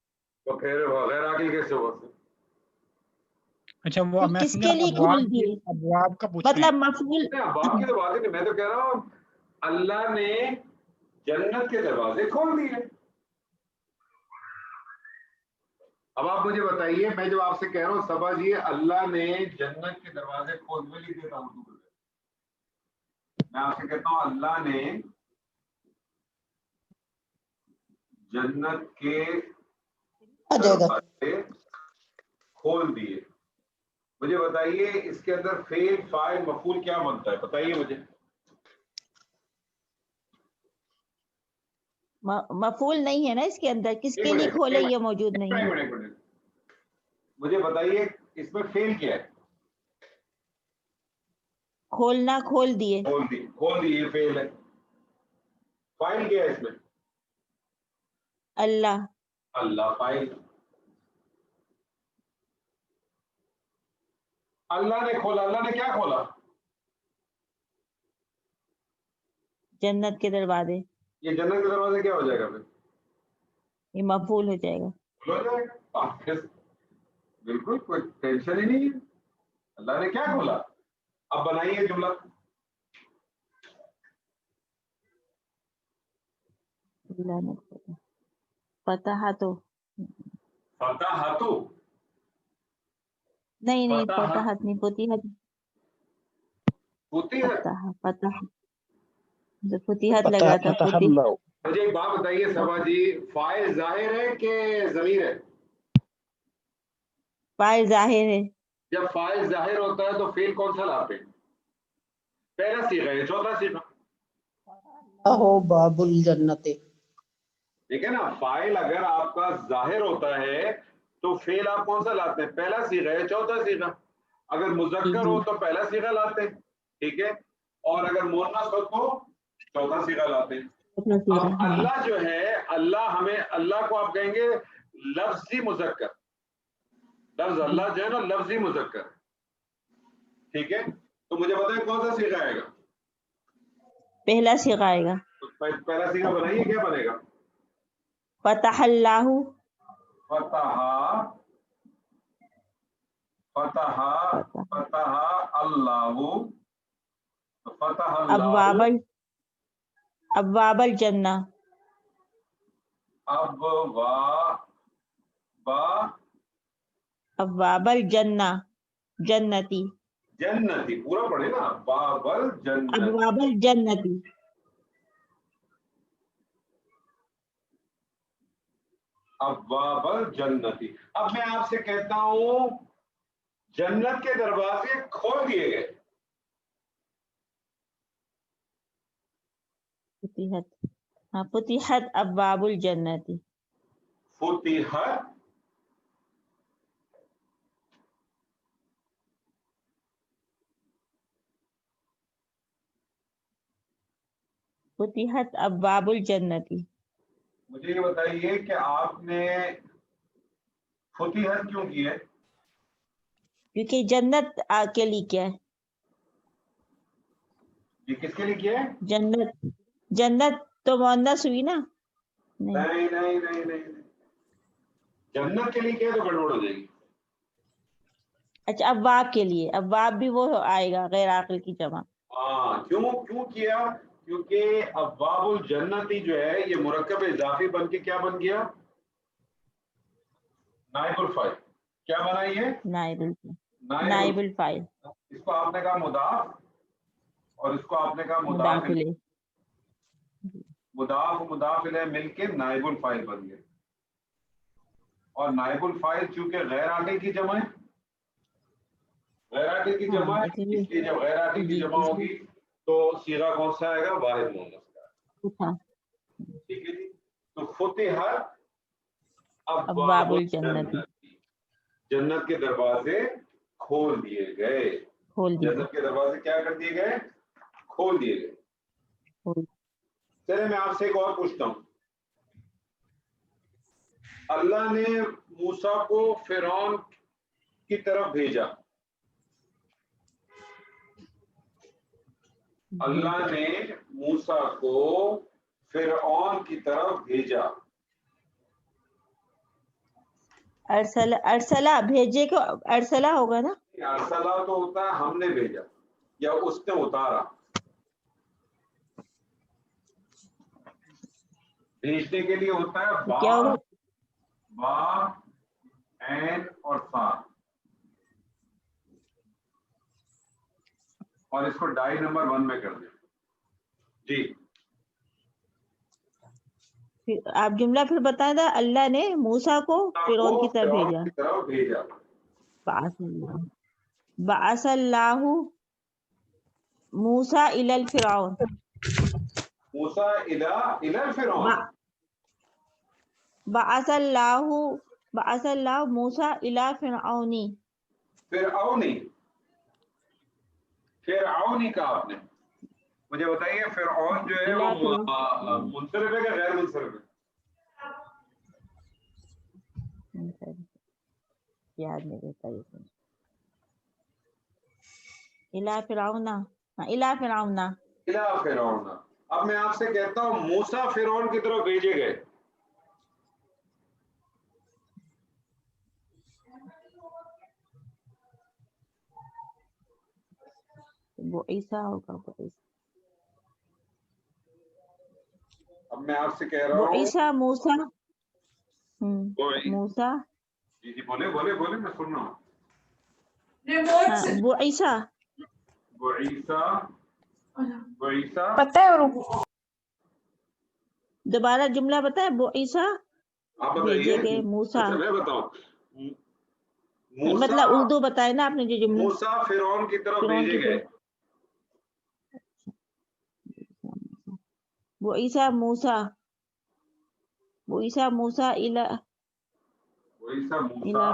تو پھر غیر عاقل کیسے ہوا؟ اچھا وہ میں کس سمجھا کے لیے کھول دیے؟ ابواب کا پوچھ رہے مطلب ہیں. مفعول. ابواب کی تو بات نہیں، میں تو کہہ رہا ہوں اللہ نے جنت کے دروازے کھول دیے. اب آپ مجھے بتائیے، میں جو آپ سے کہہ رہا ہوں سبا جی اللہ نے جنت کے دروازے کھول دیے، لکھ دیتا ہوں. میں آپ سے کہتا ہوں اللہ نے جنت کے دروازے کھول دیے. مجھے بتائیے اس کے اندر فعل، فاعل، مفعول کیا بنتا ہے؟ بتائیے مجھے. مفعول نہیں ہے نا اس کے اندر. کس کے لیے کھولے یہ موجود نہیں ہے. مجھے بتائیے اس میں فعل کیا ہے؟ کھولنا. کھول دیے. کھول دیے یہ فعل ہے. فاعل کیا ہے اس میں؟ اللہ. اللہ فاعل. اللہ نے کھولا. اللہ نے کیا کھولا؟ جنت کے دروازے. یہ جنت کے دروازے کیا ہو جائے گا پھر؟ یہ مفعول ہو جائے گا. ہو جائے گا. بالکل کوئی ٹینشن ہی نہیں ہے. اللہ نے کیا کھولا؟ اب بنائیے جملہ. اللہ نے کھولا. فتحتو. فتحتو. نہیں فتحت. فتحت نہیں. فتحت. فتح فتحت لگا تھا. فتح اللہ. مجھے ایک بات بتائیے سبا جی، فاعل ظاہر ہے کہ ضمیر ہے؟ فاعل ظاہر ہے. جب فاعل ظاہر ہوتا ہے تو فعل کون سا لاتے ہیں؟ پہلا صیغہ ہے، چوتھا صیغہ. باب الجنت. ٹھیک ہے نا. فاعل اگر آپ کا ظاہر ہوتا ہے تو فعل آپ کون سا لاتے ہیں؟ پہلا صیغہ ہے، چوتھا صیغہ. اگر مذکر ہو تو پہلا صیغہ لاتے ہیں، ٹھیک ہے، اور اگر مؤنث ہو تو چوتھا صیغہ لاتے ہیں. اب اللہ جو ہے، اللہ ہمیں، اللہ کو آپ کہیں گے لفظی مذکر. لفظ اللہ جو ہے نا لفظی مذکر، ٹھیک ہے. تو مجھے بتائیں کون سا صیغہ آئے گا؟ پہلا صیغہ آئے گا. پہلا صیغہ بنائیے، کیا بنے گا؟ فتح اللہ. فتح فتح فتح اللہ. فتح ابواب اللہ ابواب الجنہ. ابواب الجنہ جنتی. جنتی پورا پڑھے نا، باب الجنت. ابواب الجنتی. ابواب الجنتی. اب میں آپ سے کہتا ہوں جنت کے دروازے کھول دیے گئے. فتحت ابواب الجنتی. فتحت فتحت ابواب الجنتی. مجھے یہ بتائیے کہ آپ نے فتحت کیوں کی ہے؟ کیونکہ جنت کے لیے کیا ہے؟ یہ کس کے لیے کیا ہے؟ جنت تو مؤنث ہوئی نا. نہیں نہیں نہیں نہیں، جنت کے لیے کیا تو گڑبڑ ہو جائے گی. اچھا ابواب کے لیے، ابواب بھی وہ آئے گا غیر عاقل کی جمع. ہاں، کیوں کیا؟ کیونکہ ابواب الجنتی جو ہے یہ مرکب اضافی بن کے کیا بن گیا؟ نائب الفاعل. کیا بنا یہ؟ نائب الفاعل. اس کو آپ نے کہا مضاف اور اس کو آپ نے کہا مضاف الیہ. مضاف و مضاف الیہ مل کے نائب الفاعل بن گئے. اور نائب الفاعل چونکہ غیر عاقل کی جمع ہے، غیر عاقل کی جمع ہے، اس لیے جب غیر عاقل کی جمع ہوگی تو صیغہ کون سا آئے گا؟ واحد مؤنث کا. ٹھیک ہے جی. تو فتحت ابواب الجنت، جنت کے دروازے کھول دیے گئے. جنت کے دروازے کیا کر دیے گئے؟ کھول دیے گئے. چلے میں آپ سے ایک اور پوچھتا ہوں. اللہ نے موسیٰ کو فرعون کی طرف بھیجا. اللہ نے موسیٰ کو فرعون کی طرف بھیجا. ارسلہ بھیجے کو ارسلہ ہوگا نا. ارسلہ تو ہوتا ہے ہم نے بھیجا یا اس نے اتارا. بھیجنے کے لیے ہوتا ہے کیا ہوگا؟ با عین اور فا. اور اس کو ڈائی نمبر 1 میں کر دیں. جی آپ جملہ پھر بتائیں تھا. اللہ نے موسیٰ کو فرعون کی طرف بھیجا. بعث اللہ موسیٰ الی الفرعون. موسیٰ الی فرعون. بعث اللہ موسیٰ الی فرعونی. فرعونی کا آپ نے مجھے بتائیے فرعون جو ہے وہ منصرف ہے کہ غیر منصرف ہے؟ یاد نہیں رہتا یہ. الی فرعون. الی فرعون. الی فرعون. اب میں آپ سے کہتا ہوں موسیٰ فرعون کی طرف بھیجے گئے. وہ عیسیٰ ہوگا. اب میں آپ سے کہہ رہا ہوں عیسیٰ موسیٰ. موسیٰ. جی بولے میں سن رہا ہوں. وہ عیسیٰ پتہ ہے. اور دوبارہ جملہ بتائے. وہ عیسیٰ آپ بھیجے بتائیے. گئے موسیٰ. میں بتاؤں مطلب اردو بتائے نا آپ نے جو جملہ. موسیٰ فرعون کی طرف بھیجے گئے. وہ عیسیٰ موسیٰ وعیسیٰ موسیٰ وعیسیٰ موسیٰ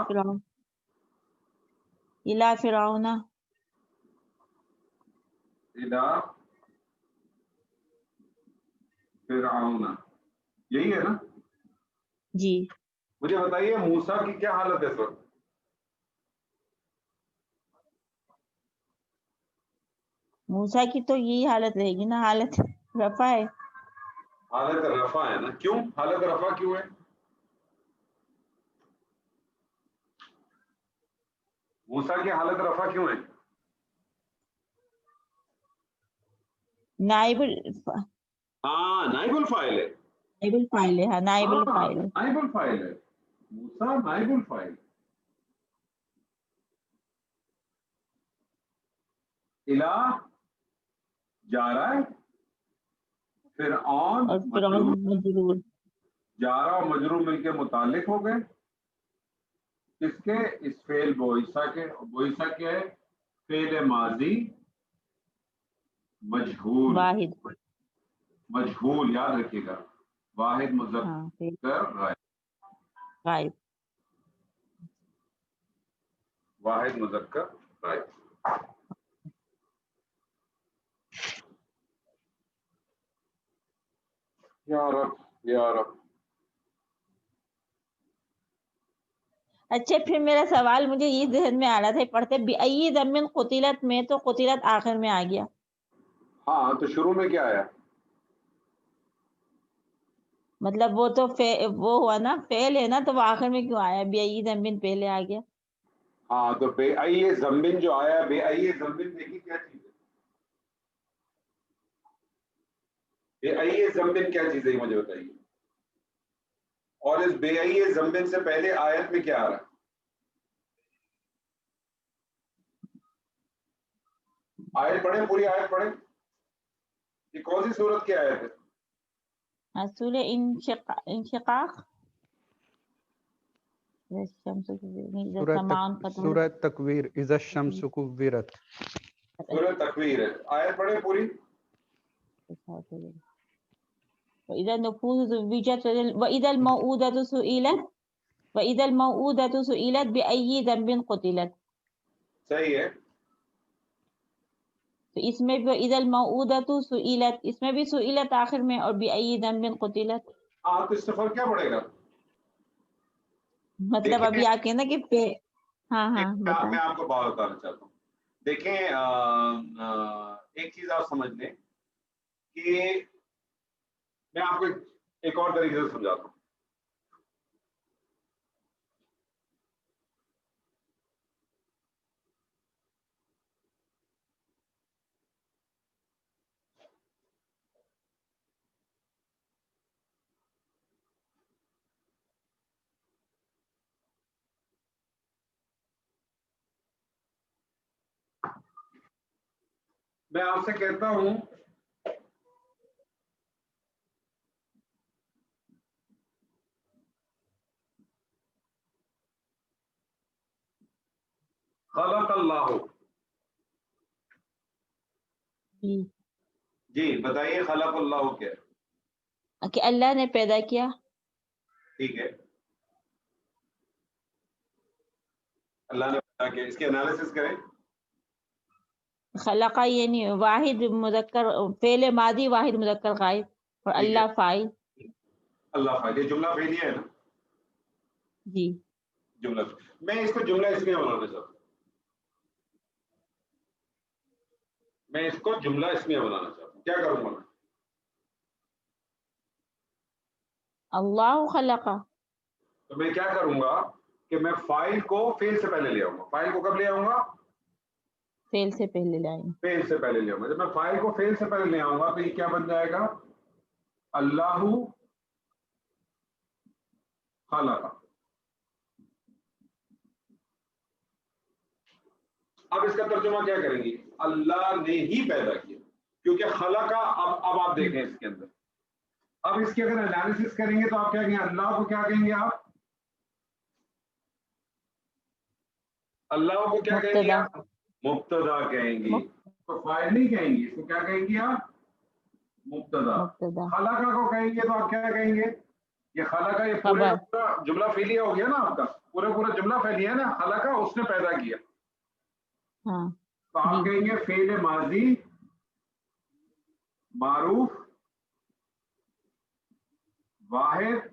الی فرعون الی فرعون، یہی ہے نا؟ جی مجھے بتائیے موسیٰ کی کیا حالت ہے اس وقت؟ موسیٰ کی تو یہی حالت رہے گی نا، حالت رفع ہے. حالت رفع ہے نا. کیوں حالت رفع کیوں ہے؟ موسیٰ کی حالت رفع کیوں ہے؟ نائب ہاں نائب الفاعل ہے. الفاعل ہے. ہاں نائب الفاعل ہے. نائب الفاعل ہے. موسیٰ نائب الفاعل. الہ جا رہا ہے، فرعون اور فرعون مجرور. جارا اور مجرور مل کے متعلق ہو گئے کس کے؟ اس فعل بعثہ کے. بعثہ کیا ہے؟ فعل ماضی مجہول. واحد. مجہول یاد رکھیے گا. واحد مذکر غائب. غائب. واحد مذکر غائب. یا رب یا رب. اچھا پھر میرا سوال مجھے یہ ذہن میں آ رہا تھا، پڑھتے بأی ذنب قتلت میں تو قتلت آخر میں آ گیا. ہاں تو شروع میں کیا آیا؟ مطلب وہ تو وہ ہوا نا، فعل ہے نا، تو وہ آخر میں کیوں آیا؟ بأی ذنب پہلے آ گیا. ہاں تو بے ای ذنب جو آیا، بے ای ذنب دیکھیے کیا چیز ہے. بے ای ذنب کیا چیز ہے مجھے بتائیے. اور اس بے ای ذنب سے پہلے آیت میں کیا آ رہا ہے؟ آیت پڑھیں، پوری آیت پڑھیں. یہ کون سی سورت کی آیت ہے؟ سورہ انشقاق. سورہ تکویر. اذا الشمس کورت. سورہ تکویر ہے. آیت پڑھیں پوری. وَإِذَا النُّفُوسُ زُوِّجَتْ وَإِذَا الْمَوْءُودَةُ سُئِلَتْ وَإِذَا الْمَوْءُودَةُ سُئِلَتْ بِأَيِّ ذَنبٍ قُتِلَتْ. صحیح ہے. تو اس میں بھی وَإِذَا الْمَوْءُودَةُ سُئِلَتْ، اس میں بھی سُئِلت آخر میں، اور بِأَيِّ ذَنبٍ قُتِلَتْ. آپ اس سے فرق کیا پڑے گا؟ مطلب ابھی آ کے نا کہ ہاں میں بتائیں. آپ کو بات بتانا چاہتا ہوں. دیکھیں ایک چیز آپ سمجھ لیں کہ میں آپ کو ایک اور طریقے سے سمجھاتا ہوں. میں آپ سے کہتا ہوں خلق اللہ. جی بتائیے خلق اللہ کیا ہے؟ کہ اللہ نے پیدا کیا. ٹھیک ہے، اللہ نے پیدا کیا. اس کی انالیسس کریں. خلقہ یعنی واحد مذکر فعل ماضی، واحد مذکر غائب، اور اللہ فاعل. اللہ فاعل. یہ جملہ فعلیہ ہے نا؟ جی جملہ. میں اس کو جملہ اسمیہ بنانا چاہتا ہوں. میں اس کو جملہ اسمیہ بنانا چاہتا ہوں. کیا کروں گا میں؟ اللہ خلقہ. تو میں کیا کروں گا کہ میں فاعل کو فعل سے پہلے لے آؤں گا. فاعل کو کب لے آؤں گا؟ فعل سے پہلے لائیں. فعل سے پہلے لے آؤں گا. جب میں فاعل کو فعل سے پہلے لے آؤں گا تو یہ کیا بن جائے گا؟ اللہ خلق. اب اس کا ترجمہ کیا کریں گے؟ اللہ نے ہی پیدا کیا، کیونکہ خلق. اب آپ دیکھیں اس کے اندر، اب اس کی اگر انالیسس کریں گے تو آپ کیا کہیں گے؟ اللہ کو کیا کہیں گے آپ؟ اللہ کو کیا کہیں گے آپ؟ مبتدا کہیں گے. تو فاعل نہیں کہیں گے، اس کو کیا کہیں گے آپ؟ مبتدا. خلق کو کہیں گے تو آپ کیا کہیں گے؟ یہ خلقہ یہ پورے خبر. کا پورا جملہ فعلیہ ہو گیا نا آپ کا, پورا جملہ فعلیہ ہے نا, خلقہ اس نے پیدا کیا. ہاں تو آپ جی. کہیں گے فعل ماضی معروف واحد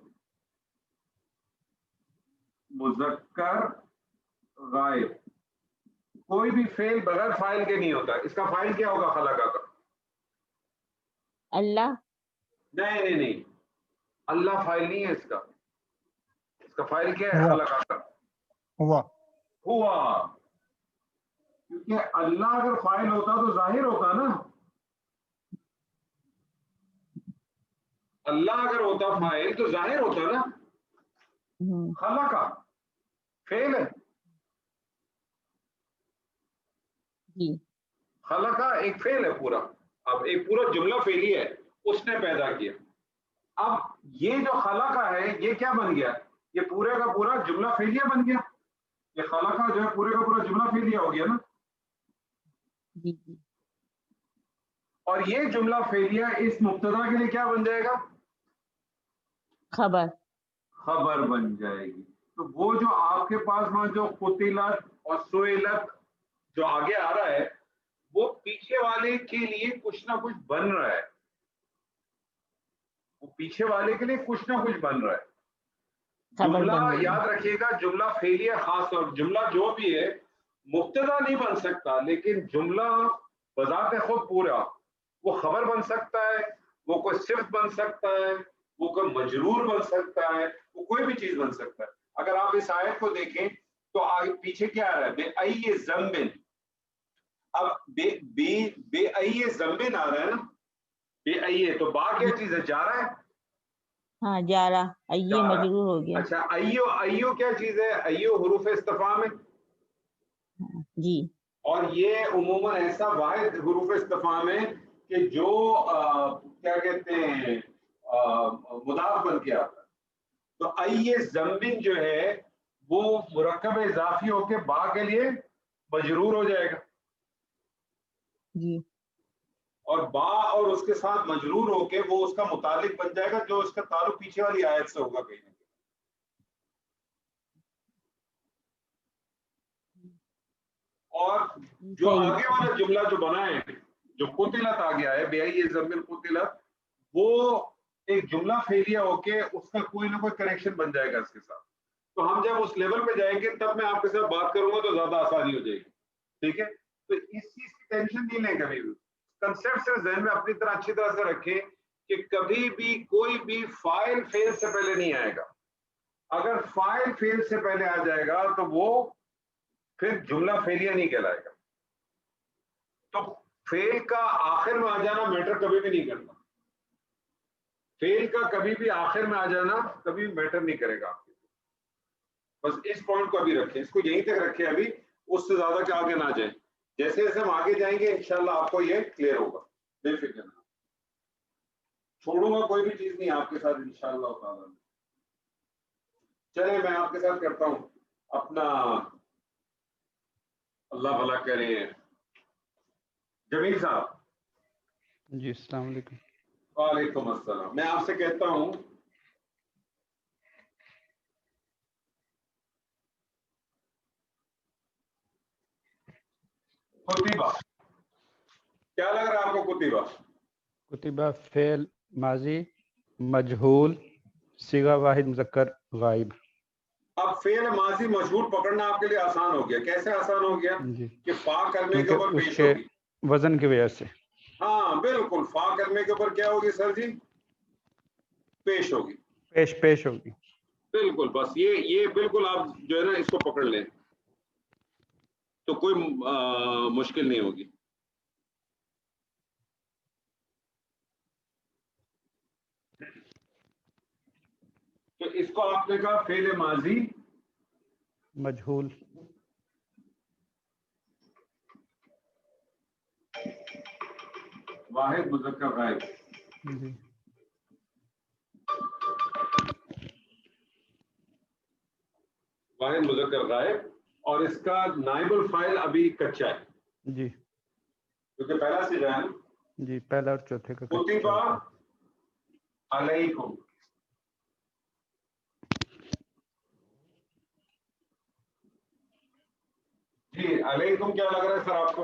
مذکر غائب. کوئی بھی فعل بغیر فاعل کے نہیں ہوتا. اس کا فاعل کیا ہوگا خلقہ کا؟ اللہ. نہیں, اللہ فاعل نہیں ہے اس کا. اس کا فاعل کیا ہے خلقہ کا؟ ہوا. کیونکہ اللہ اگر فاعل ہوتا تو ظاہر ہوتا نا. اللہ اگر ہوتا فاعل تو ظاہر ہوتا نا. ہوں. خلقہ فعل ہے. جی. خلقہ ایک فعل ہے پورا. اب ایک پورا جملہ فعلی ہے, اس نے پیدا کیا. اب یہ جو خلقہ ہے یہ کیا بن گیا؟ یہ پورے کا پورا جملہ فعلیہ بن گیا. یہ خلقہ جو ہے پورے کا پورا جملہ فعلیہ ہو گیا نا. جی جی. اور یہ جملہ فعلیہ اس مبتدا کے لیے کیا بن جائے گا؟ خبر. خبر بن جائے گی. تو وہ جو آپ کے پاس وہاں جو قتلت اور سئلت جو آگے آ رہا ہے وہ پیچھے والے کے لیے کچھ نہ کچھ بن رہا ہے. وہ پیچھے والے کے لیے کچھ نہ کچھ بن رہا ہے. خبر جملہ بن رہی ہے. یاد رکھیے گا, جملہ فعلیہ خاص طور جملہ جو بھی ہے مبتدا نہیں بن سکتا, لیکن جملہ بذات خود پورا وہ خبر بن سکتا ہے, وہ کوئی صفت بن سکتا ہے, وہ کوئی مجرور بن سکتا ہے, وہ کوئی بھی چیز بن سکتا ہے. اگر آپ اس آیت کو دیکھیں تو آگے پیچھے کیا آ رہا ہے؟ بے ای ذنب. اب بے ای ذنب آ رہا ہے نا, بے ای تو با کیا چیز ہے؟ جا رہا ہے. ہاں جا رہا. یہ جا رہا. مجرور ہو گیا. اچھا ایو کیا چیز ہے؟ ایو حروف استفہام ہے. جی. اور یہ عموماً ایسا واحد حروف استفہام ہے کہ جو کیا کہتے ہیں مضاف بن کے آتا ہے. تو ای ذنبن جو ہے وہ مرکب اضافی ہو کے با کے لیے مجرور ہو جائے گا. جی. اور با اور اس کے ساتھ مجرور ہو کے وہ اس کا متعلق بن جائے گا جو اس کا تعلق پیچھے والی آیت سے ہوگا کہیں نہ کہیں. اور جو صحیح. آگے والا جملہ جو بنا ہے جو قتلت آ گیا ہے بے ای ذنب قتلت, وہ ایک جملہ فعلیہ ہو کے اس کا کوئی نہ کوئی کنیکشن بن جائے گا اس کے ساتھ. تو ہم جب اس لیول پہ جائیں گے تب میں آپ کے ساتھ بات کروں گا تو زیادہ آسانی ہو جائے گی. ٹھیک ہے, تو اس چیز کی ٹینشن نہیں لیں کبھی بھی. کنسیپٹ سے ذہن میں اپنی طرح اچھی طرح سے رکھیں کہ کبھی بھی کوئی بھی فاعل فعل سے پہلے نہیں آئے گا. اگر فاعل فعل سے پہلے آ جائے گا تو وہ پھر جملہ فعلیہ نہیں کہلائے گا. تو فعل کا آخر میں آ جانا میٹر کبھی بھی نہیں کرتا. فعل کا کبھی بھی آخر میں آ جانا کبھی بھی میٹر نہیں کرے گا آپ کے. بس اس پوائنٹ کو ابھی رکھیں, اس کو یہیں تک رکھیں ابھی, اس سے زیادہ کہ آگے نہ جائیں. جیسے جیسے ہم آگے جائیں گے انشاءاللہ آپ کو یہ کلیئر ہوگا. بے فکر نہ, چھوڑوں گا کوئی بھی چیز نہیں آپ کے ساتھ انشاءاللہ تعالی. چلے میں آپ کے ساتھ کرتا ہوں اپنا, اللہ بھلا کرے. جمیل صاحب. جی السلام علیکم. وعلیکم السلام. میں آپ سے کہتا ہوں کتبہ, کیا لگ رہا ہے آپ کو کتبہ؟ کتبہ فعل ماضی مجہول صیغہ واحد مذکر غائب. اب فعل ماضی مجہول پکڑنا آپ کے لیے آسان ہو گیا. کیسے آسان ہو گیا؟ جی کہ فا کلمے کے اوپر کیونکہ اس پیش کے ہوگی. وزن کی وجہ سے. ہاں بالکل, فا کلمے کے اوپر کیا ہوگی سر جی؟ پیش ہوگی. پیش ہوگی. بالکل, بس یہ بالکل آپ جو ہے نا اس کو پکڑ لیں تو کوئی مشکل نہیں ہوگی. تو اس کو آپ نے کہا فعل ماضی مجہول واحد مذکر غائب. جی واحد مذکر غائب, اور اس کا نائب الفاعل ابھی کچا ہے جی کیونکہ پہلا صیغہ ہے نا. جی پہلا اور چوتھے کا کتبہ علیکم, علیکم کیا لگ رہا ہے سر آپ کو؟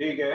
ٹھیک ہے،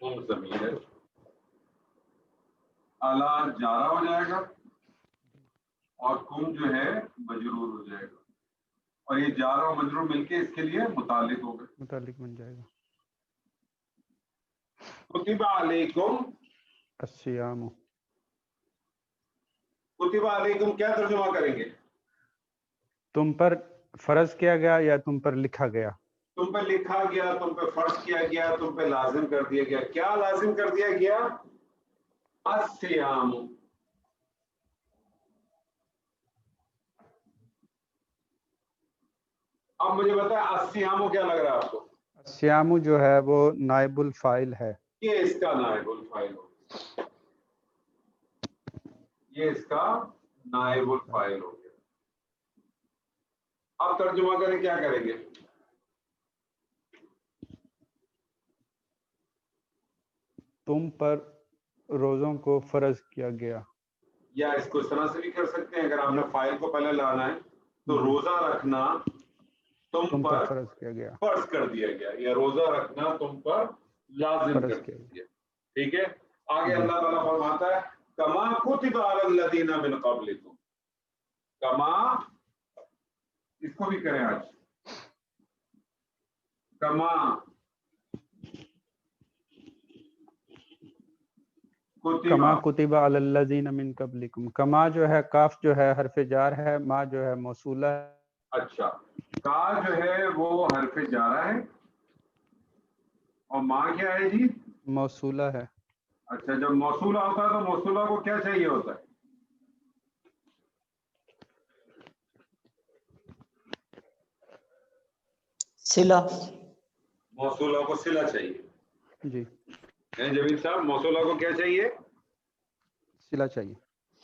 کم ضمیر ہے، اعلیٰ جارا ہو جائے گا اور کم جو ہے مجرور ہو جائے گا، اور یہ جارا اور مجرور مل کے اس کے لیے متعلق ہو گئے. متعلق بن جائے گا. کتب علیکم، الصیام. کتب علیکم کیا ترجمہ کریں گے؟ تم پر فرض کیا گیا یا تم پر لکھا گیا. تم پہ لکھا گیا، تم پہ فرض کیا گیا، تم پہ لازم کر دیا گیا. کیا لازم کر دیا گیا؟ الصیام. اب مجھے بتائیں الصیام کیا لگ رہا ہے آپ کو؟ الصیام جو ہے وہ نائب الفاعل ہے. یہ اس کا نائب الفاعل ہو گیا، یہ اس کا نائب الفاعل ہو گیا. اب ترجمہ کریں، کیا کریں گے؟ تم پر روزوں کو فرض کیا گیا. یا اس کو اس طرح سے بھی کر سکتے ہیں، اگر آپ نے فائل کو پہلے لانا ہے تو روزہ رکھنا تم تم پر پر فرض کیا گیا. فرض کر دیا گیا، یا روزہ رکھنا تم پر لازم فرض کر کیا دیا. ٹھیک ہے، آگے اللہ تعالیٰ فرماتا ہے کما کتب علی الذین من قبلکم. کما، اس کو بھی کریں آج. کما کما کتب، کتب علی الذین من قبلکم. کما جو ہے کاف جو ہے حرف جار ہے، ما جو ہے موصولہ ہے. اچھا کا جو ہے وہ حرف جارہ ہے اور ماں کیا ہے جی؟ موصولہ ہے. اچھا جب موصولہ ہوتا ہے تو موصولہ کو کیا چاہیے ہوتا ہے؟ صلہ. موصولہ کو صلہ چاہیے. جی جمیل صاحب موصولہ کو کیا چاہیے؟ صلہ چاہیے.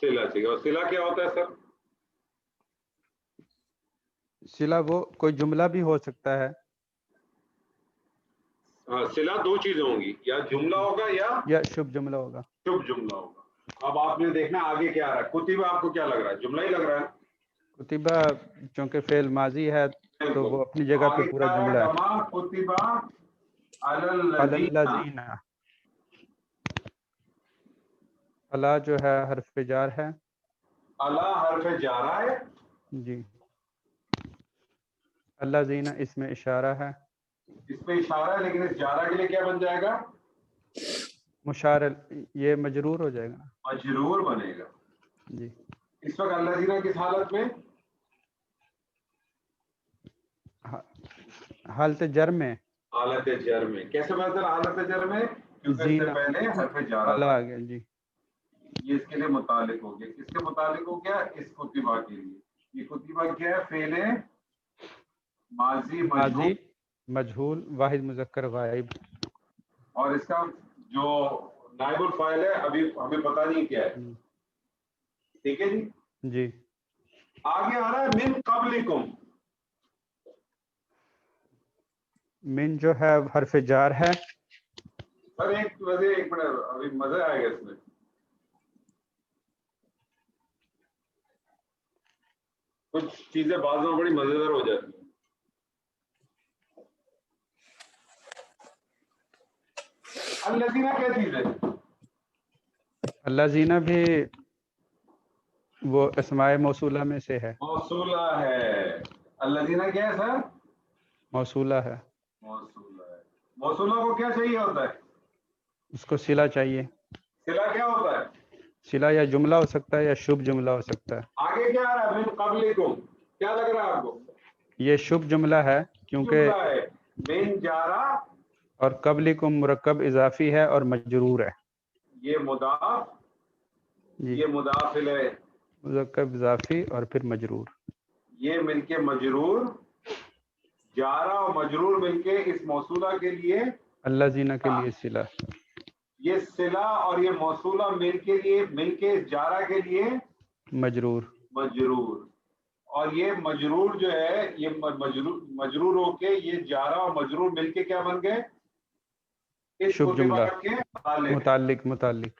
صلہ چاہیے. اور صلہ کیا ہوتا ہے سر؟ صلہ وہ کوئی جملہ بھی ہو سکتا ہے. ہاں صلہ دو چیزیں ہوں گی، یا جملہ ہوگا یا شبھ جملہ ہوگا. شبھ جملہ ہوگا. اب آپ نے دیکھنا آگے کیا آ رہا ہے. کتب آپ کو کیا لگ رہا ہے؟ جملہ ہی لگ رہا ہے. کتبہ چونکہ فعل ماضی ہے تو وہ اپنی جگہ پہ آگے پورا کیا جملہ ہے. کما کتب علی علی الذین. الذین. علی جو ہے حرف جار ہے. اللہ حرف جارہ ہے. جی. الذین اس میں اشارہ ہے. اس پہ اشارہ ہے، لیکن اس جارہ کے لیے کیا بن جائے گا؟ مشار یہ مجرور ہو جائے گا. مجرور بنے گا. جی. اس وقت الذین کس حالت میں؟ حالت جر میں. حالت جر میں. کیسے پتا چلا حالت جر میں؟ کیونکہ اس سے زینہ پہلے حرف جارہ علی تھا. آ گیا. جی. یہ اس کے لیے متعلق ہو گیا. کس کے متعلق ہو گیا؟ اس کتبہ کے لیے. یہ کتبہ کیا ہے؟ فعل ماضی ماضی مجھول، مجہول واحد مذکر غائب. اور اس کا جو نائب الفاعل ہے ابھی ہمیں پتہ نہیں کیا ہے. ٹھیک ہے جی. جی. آگے آ رہا ہے من قبلکم. من جو ہے حرف جار ہے. سر ایک ویسے ایک منٹ، ابھی مزہ آئے گا اس میں. کچھ چیزیں بعض میں بڑی مزیدار ہو جاتی ہیں. الذین کیا چیز ہے؟ الذین بھی وہ اسماء موصولہ میں سے ہے. موصولہ ہے. الذین کیا ہے سر؟ موصولہ ہے. موصولہ ہے. موصولہ کو کیا چاہیے ہوتا ہے؟ اس کو صلہ چاہیے. صلہ کیا ہوتا ہے؟ صلہ یا جملہ ہو سکتا ہے یا شبھ جملہ ہو سکتا ہے. آگے کیا آ رہا ہے؟ من قبلکم کیا لگ رہا ہے آپ کو؟ یہ شبھ جملہ ہے کیونکہ جملہ ہے. من جارہ، اور قبلکم مرکب اضافی ہے اور مجرور ہے. یہ مضاف، جی. یہ مضاف ہے، مرکب اضافی اور پھر مجرور. یہ مل کے مجرور، جارہ اور مجرور مل کے اس موصولہ کے لیے الذین کے لیے صلہ. یہ صلہ اور یہ موصولہ مل کے اس جارہ کے لیے مجرور. مجرور. اور یہ مجرور جو ہے یہ مجرور ہو کے یہ جارہ اور مجرور مل کے کیا بن گئے؟ اس شبھ کتبہ جملہ. کے متعلق. متعلق.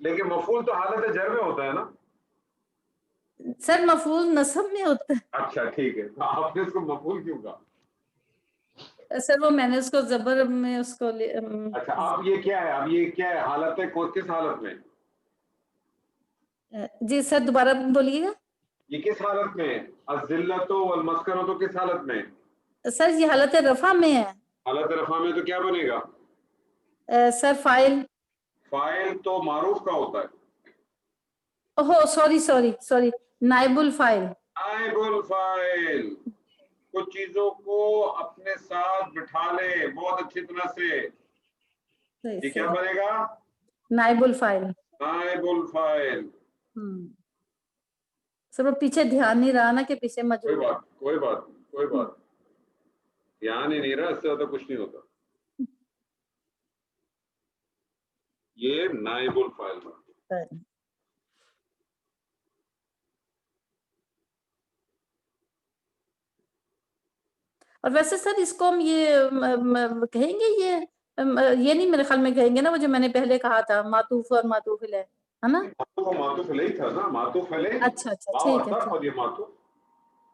لیکن مفعول تو حالت جر میں ہوتا ہے نا. سر مفعول نصب میں ہوتا اچھا ٹھیک ہے, آپ نے اس کو مفعول کیوں کہا؟ ہے سر, وہ میں نے اس کو زبر میں اس کو اچھا اب یہ کیا ہے, اب یہ کیا ہے حالت ہے, کس حالت میں؟ جی سر دوبارہ بولیے گا. یہ کس حالت میں ہے؟ الذلۃ والمسکنۃ کس حالت میں؟ سر یہ حالت رفع میں ہے. حالت رفع میں تو کیا بنے گا؟ سر فائل. فاعل تو معروف کا ہوتا ہے. سوری نائب الفاعل. نائب الفاعل. کچھ چیزوں کو اپنے ساتھ بٹھا لے بہت اچھی طرح سے. یہ کیا بنے گا؟ نائب الفاعل. نائب الفاعل. سر وہ پیچھے دھیان نہیں رہا نا کہ پیچھے موجود ہے. کوئی بات دھیان ہی نہیں رہا, اس سے زیادہ کچھ نہیں ہوتا. یہ نائب الفاعل ہے. اور ویسے سر اس کو ہم یہ کہیں گے, یہ نہیں میرے خیال میں کہیں گے نا, وہ جو میں نے پہلے کہا تھا معطوف اور معطوف علیہ ہے نا. معطوف علیہ تھا نا, معطوف علیہ. اچھا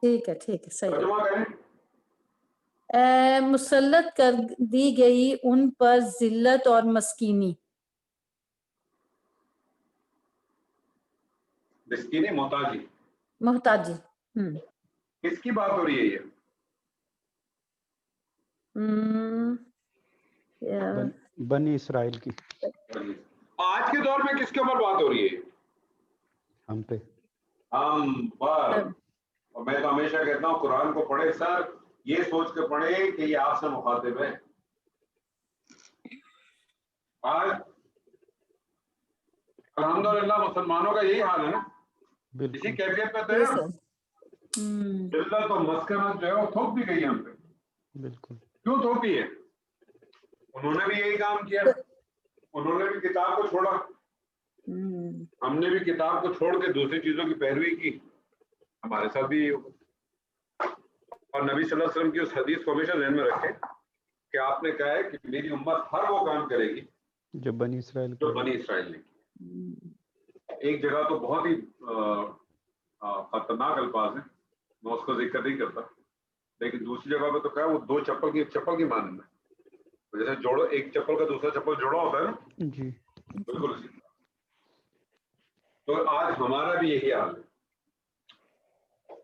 ٹھیک ہے صحیح ہے. مسلط کر دی گئی ان پر ذلت اور مسکینی. مسکینی محتاجی. کس کی بات ہو رہی ہے یہ؟ بنی اسرائیل کی. آج کے دور میں کس کے اوپر بات ہو رہی ہے؟ ہم پہ. ہم پر. اور میں تو ہمیشہ کہتا ہوں قرآن کو پڑھے سر, یہ سوچ کے پڑھے کہ یہ آپ سے مخاطب ہے. آج الحمدللہ مسلمانوں کا یہی حال ہے نا, اسی کیفیت پہ تھے. ذلت اور مسکنت جو ہے وہ تھوپ بھی گئی ہم پہ. بالکل. کیوں تھوپی ہے؟ انہوں نے بھی یہی کام کیا, انہوں نے بھی کتاب کو چھوڑا, ہم نے بھی کتاب کو چھوڑ کے دوسری چیزوں کی پیروی کی. ہمارے ساتھ بھی اور نبی صلی اللہ علیہ وسلم کی اس حدیث کو ہمیشہ ذہن میں رکھیں کہ آپ نے کہا ہے کہ میری امت ہر وہ کام کرے گی جو بنی اسرائیل نے کی. ایک جگہ تو بہت ہی خطرناک الفاظ ہیں, میں اس کو ذکر نہیں کرتا, لیکن دوسری جگہ پہ تو کہا وہ دو چپل کی مانند ہے. جیسے جوڑو, ایک چپل کا دوسرا چپل جوڑا ہوتا ہے نا, جی بالکل اسی. تو آج ہمارا بھی یہی حال ہے.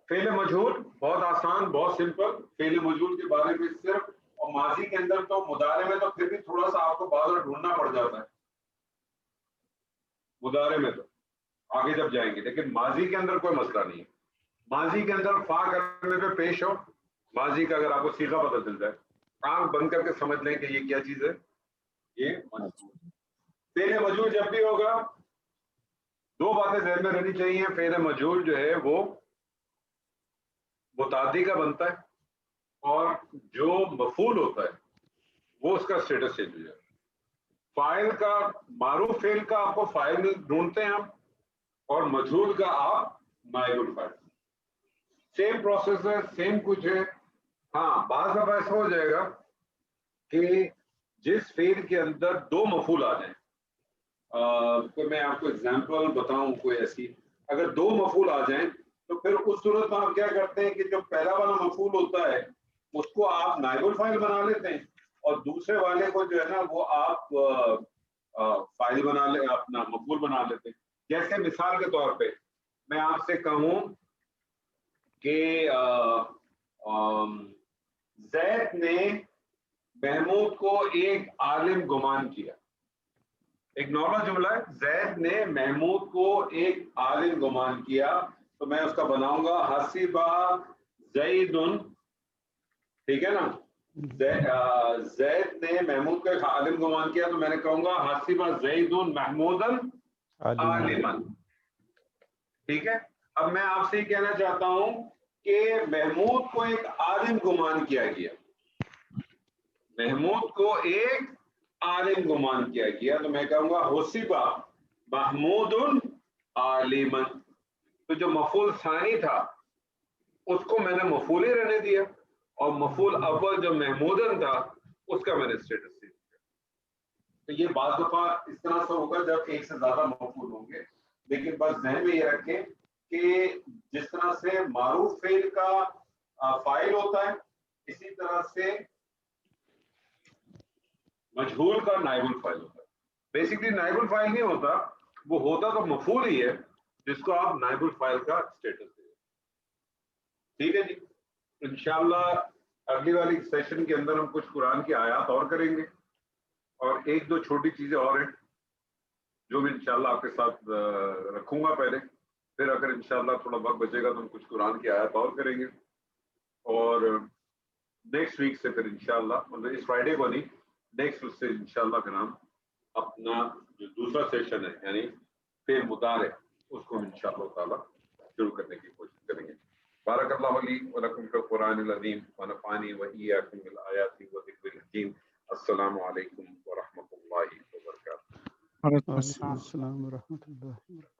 فعل مجہول بہت آسان, بہت سمپل. فعل مجہول کے بارے میں صرف, اور ماضی کے اندر تو, مضارع میں تو پھر بھی تھوڑا سا آپ کو بازار ڈھونڈنا پڑ جاتا ہے. مضارع میں تو آگے جب جائیں گے, لیکن ماضی کے اندر کوئی مسئلہ نہیں ہے. ماضی کے اندر فا کرنے پہ پیش ہو, ماضی کا اگر آپ کو صیغہ پتہ چل جائے, آنکھ بند کر کے سمجھ لیں کہ یہ کیا چیز ہے, یہ مجہول. فعل مجہول جب بھی ہوگا دو باتیں ذہن میں رہنی چاہیے. فعل مجہول جو ہے وہ متعدی کا بنتا ہے, اور جو مفعول ہوتا ہے وہ اس کا سٹیٹس چینج ہو جائے. فاعل کا, معروف فعل کا آپ کو فاعل ڈھونڈتے ہیں آپ, اور مجہول کا آپ نائب الفاعل. سیم پروسیس ہے, سیم کچھ ہے. ہاں بعض دفعہ ایسا ہو جائے گا کہ جس فعل کے اندر دو مفعول آ جائیں, کوئی میں آپ کو اگزامپل بتاؤں کوئی ایسی, اگر دو مفعول آ جائیں تو پھر اس صورت میں آپ کیا کرتے ہیں کہ جو پہلا والا مفعول ہوتا ہے اس کو آپ نائب الفاعل بنا لیتے ہیں, اور دوسرے والے کو جو ہے نا وہ آپ فاعل بنا لے, اپنا مفعول بنا لیتے ہیں. جیسے مثال کے طور پہ میں آپ سے کہوں کہ زید نے محمود کو ایک عالم گمان کیا. ایک نارمل جملہ ہے, زید نے محمود کو ایک عالم گمان کیا, تو میں اس کا بناؤں گا حسیبہ زید. ٹھیک ہے نا, زید نے محمود کو ایک عالم گمان کیا, تو میں نے کہوں گا حسیبہ زید محمودا عالما. ٹھیک ہے. اب میں آپ سے یہ کہنا چاہتا ہوں کہ محمود کو ایک عالم گمان کیا گیا, محمود کو ایک عالم گمان کیا گیا, تو میں کہوں گا حسیبہ محمود عالما. تو جو مفعول ثانی تھا اس کو میں نے مفعول ہی رہنے دیا, اور مفعول اول جو محمودن تھا اس کا میں نے اسٹیٹس دیا. تو یہ بعض دفعہ اس طرح سے ہوگا جب ایک سے زیادہ مفعول ہوں گے، لیکن بس ذہن میں یہ رکھیں کہ جس طرح سے معروف فعل کا فاعل ہوتا ہے اسی طرح سے مجہول کا نائب الفاعل ہوتا ہے. بیسیکلی نائب الفاعل نہیں ہوتا، وہ ہوتا تو مفعول ہی ہے جس کو آپ نائب الفاعل کا اسٹیٹس دیں. ٹھیک ہے جی. انشاءاللہ اگلی والی سیشن کے اندر ہم کچھ قرآن کی آیات اور کریں گے اور ایک دو چھوٹی چیزیں اور ہیں جو میں انشاءاللہ آپ کے ساتھ رکھوں گا پہلے. پھر اگر انشاءاللہ تھوڑا وقت بچے گا تو ہم کچھ قرآن کی آیات اور کریں گے. اور نیکسٹ ویک سے پھر انشاءاللہ مطلب اس فرائیڈے کو نہیں، نیکسٹ ویک سے انشاءاللہ پھر ہم اپنا جو دوسرا سیشن ہے یعنی فعل مضارع اس کو انشاءاللہ تعالی شروع کرنے کی کوشش کریں گے. بارک اللہ لی و لکم فی القرآن العظیم ونفعنی و ایاکم بالآیات والذکر الحکیم. السلام علیکم ورحمۃ اللہ وبرکاتہ. وعلیکم السلام ورحمۃ اللہ وبرکاتہ.